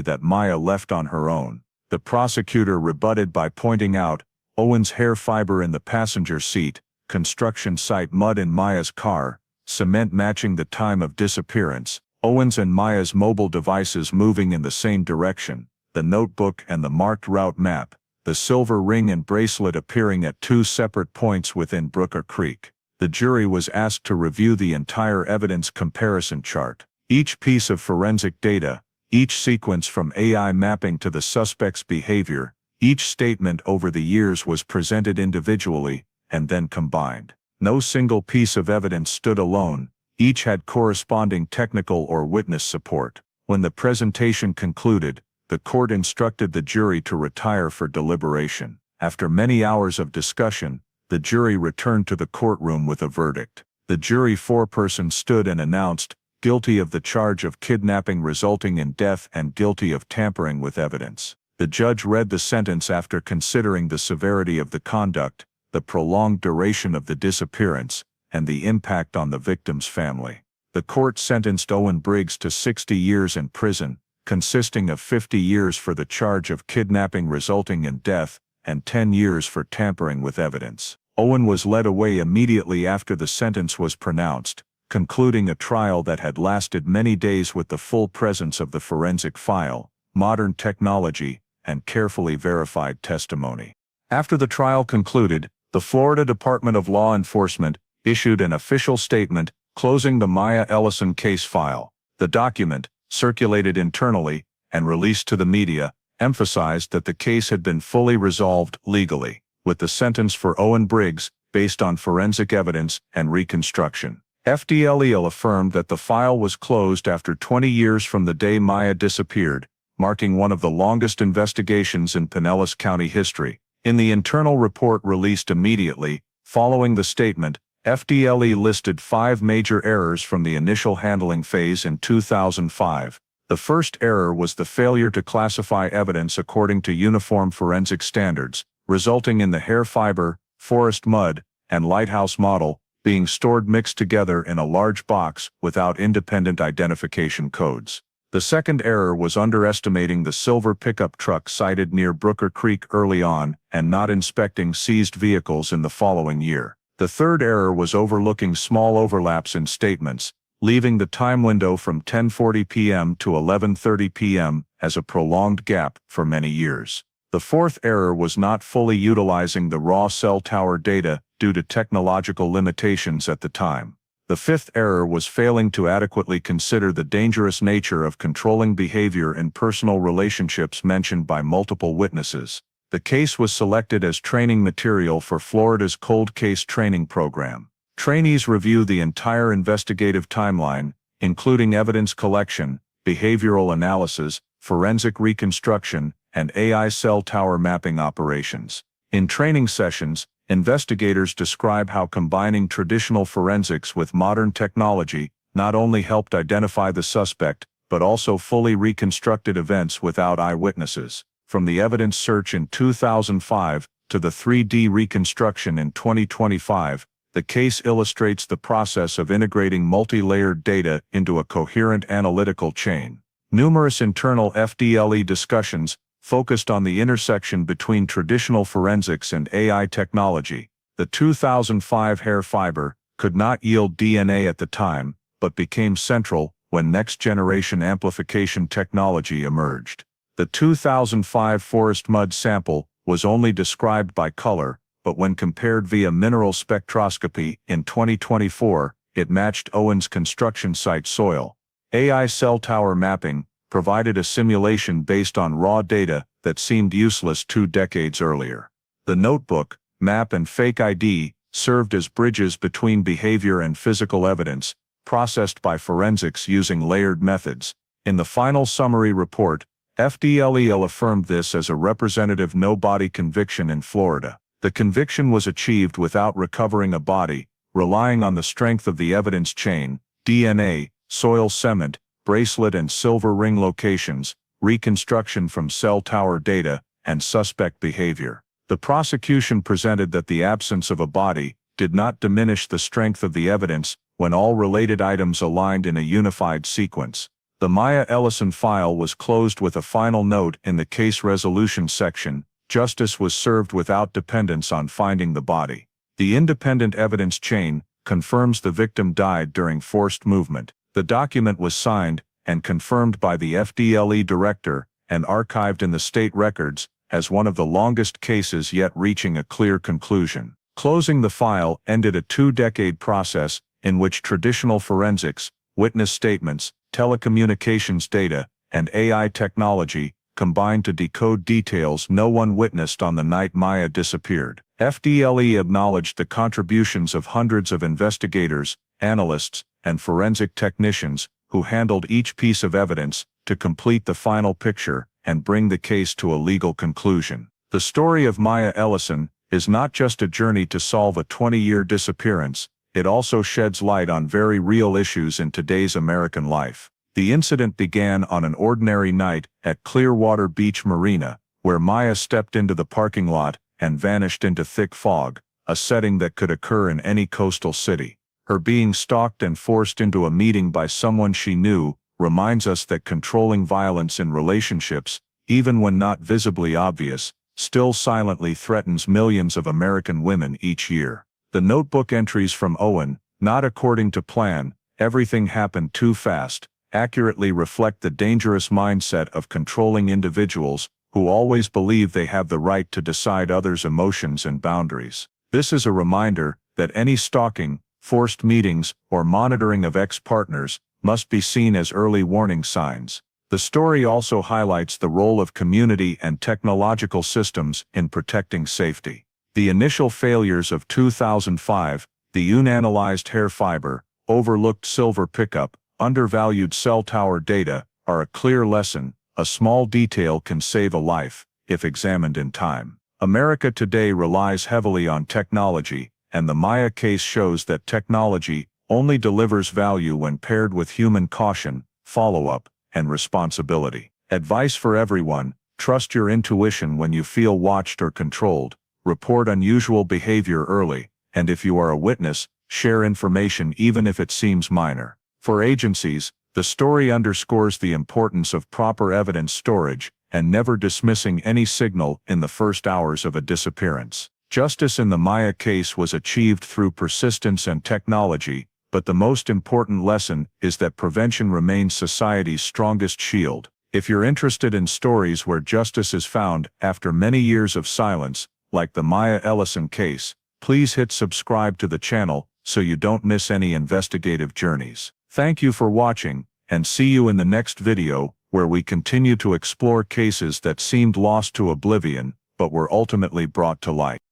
that Maya left on her own. The prosecutor rebutted by pointing out Owen's hair fiber in the passenger seat, construction site mud in Maya's car, cement matching the time of disappearance, Owen's and Maya's mobile devices moving in the same direction, the notebook and the marked route map, the silver ring and bracelet appearing at two separate points within Brooker Creek. The jury was asked to review the entire evidence comparison chart. Each piece of forensic data, each sequence from AI mapping to the suspect's behavior, each statement over the years was presented individually and then combined. No single piece of evidence stood alone, each had corresponding technical or witness support. When the presentation concluded, the court instructed the jury to retire for deliberation. After many hours of discussion, the jury returned to the courtroom with a verdict. The jury foreperson stood and announced, "Guilty of the charge of kidnapping resulting in death and guilty of tampering with evidence." The judge read the sentence after considering the severity of the conduct, the prolonged duration of the disappearance, and the impact on the victim's family. The court sentenced Owen Briggs to 60 years in prison, consisting of 50 years for the charge of kidnapping resulting in death and 10 years for tampering with evidence. Owen was led away immediately after the sentence was pronounced, concluding a trial that had lasted many days with the full presence of the forensic file, modern technology, and carefully verified testimony. After the trial concluded, the Florida Department of Law Enforcement issued an official statement closing the Maya Ellison case file. The document, circulated internally and released to the media, emphasized that the case had been fully resolved legally, with the sentence for Owen Briggs based on forensic evidence and reconstruction. FDLE affirmed that the file was closed after 20 years from the day Maya disappeared, marking one of the longest investigations in Pinellas County history. In the internal report released immediately following the statement, FDLE listed 5 major errors from the initial handling phase in 2005. The first error was the failure to classify evidence according to uniform forensic standards, resulting in the hair fiber, forest mud, and lighthouse model being stored mixed together in a large box without independent identification codes. The second error was underestimating the silver pickup truck sighted near Brooker Creek early on and not inspecting seized vehicles in the following year. The third error was overlooking small overlaps in statements, leaving the time window from 10:40 p.m. to 11:30 p.m. as a prolonged gap for many years. The fourth error was not fully utilizing the raw cell tower data due to technological limitations at the time. The fifth error was failing to adequately consider the dangerous nature of controlling behavior in personal relationships mentioned by multiple witnesses. The case was selected as training material for Florida's cold case training program. Trainees review the entire investigative timeline, including evidence collection, behavioral analysis, forensic reconstruction, and AI cell tower mapping operations. In training sessions, investigators describe how combining traditional forensics with modern technology not only helped identify the suspect, but also fully reconstructed events without eyewitnesses. From the evidence search in 2005 to the 3D reconstruction in 2025, the case illustrates the process of integrating multi-layered data into a coherent analytical chain. Numerous internal FDLE discussions focused on the intersection between traditional forensics and AI technology. The 2005 hair fiber could not yield DNA at the time, but became central when next-generation amplification technology emerged. The 2005 forest mud sample was only described by color, but when compared via mineral spectroscopy in 2024, it matched Owen's construction site soil. AI cell tower mapping provided a simulation based on raw data that seemed useless 2 decades earlier. The notebook, map and fake ID served as bridges between behavior and physical evidence, processed by forensics using layered methods. In the final summary report, FDLEL affirmed this as a representative no-body conviction in Florida. The conviction was achieved without recovering a body, relying on the strength of the evidence chain, DNA, soil cement, bracelet and silver ring locations, reconstruction from cell tower data, and suspect behavior. The prosecution presented that the absence of a body did not diminish the strength of the evidence when all related items aligned in a unified sequence. The Maya Ellison file was closed with a final note in the case resolution section: justice was served without dependence on finding the body. The independent evidence chain confirms the victim died during forced movement. The document was signed and confirmed by the FDLE director and archived in the state records as one of the longest cases yet reaching a clear conclusion. Closing the file ended a 2-decade process in which traditional forensics, witness statements, telecommunications data, and AI technology combined to decode details no one witnessed on the night Maya disappeared. FDLE acknowledged the contributions of hundreds of investigators, analysts, and forensic technicians who handled each piece of evidence to complete the final picture and bring the case to a legal conclusion. The story of Maya Ellison is not just a journey to solve a 20-year disappearance, it also sheds light on very real issues in today's American life. The incident began on an ordinary night at Clearwater Beach Marina, where Maya stepped into the parking lot and vanished into thick fog, a setting that could occur in any coastal city. Her being stalked and forced into a meeting by someone she knew reminds us that controlling violence in relationships, even when not visibly obvious, still silently threatens millions of American women each year. The notebook entries from Owen, "Not according to plan, everything happened too fast," accurately reflect the dangerous mindset of controlling individuals who always believe they have the right to decide others' emotions and boundaries. This is a reminder that any stalking, forced meetings, or monitoring of ex-partners must be seen as early warning signs. The story also highlights the role of community and technological systems in protecting safety. The initial failures of 2005, the unanalyzed hair fiber, overlooked silver pickup, undervalued cell tower data, are a clear lesson. A small detail can save a life, if examined in time. America today relies heavily on technology, and the Maya case shows that technology only delivers value when paired with human caution, follow-up, and responsibility. Advice for everyone: trust your intuition when you feel watched or controlled, report unusual behavior early, and if you are a witness, share information even if it seems minor. For agencies, the story underscores the importance of proper evidence storage and never dismissing any signal in the first hours of a disappearance. Justice in the Maya case was achieved through persistence and technology, but the most important lesson is that prevention remains society's strongest shield. If you're interested in stories where justice is found after many years of silence, like the Maya Ellison case, Please hit subscribe to the channel so you don't miss any investigative journeys. Thank you for watching, and see you in the next video, where we continue to explore cases that seemed lost to oblivion, but were ultimately brought to light.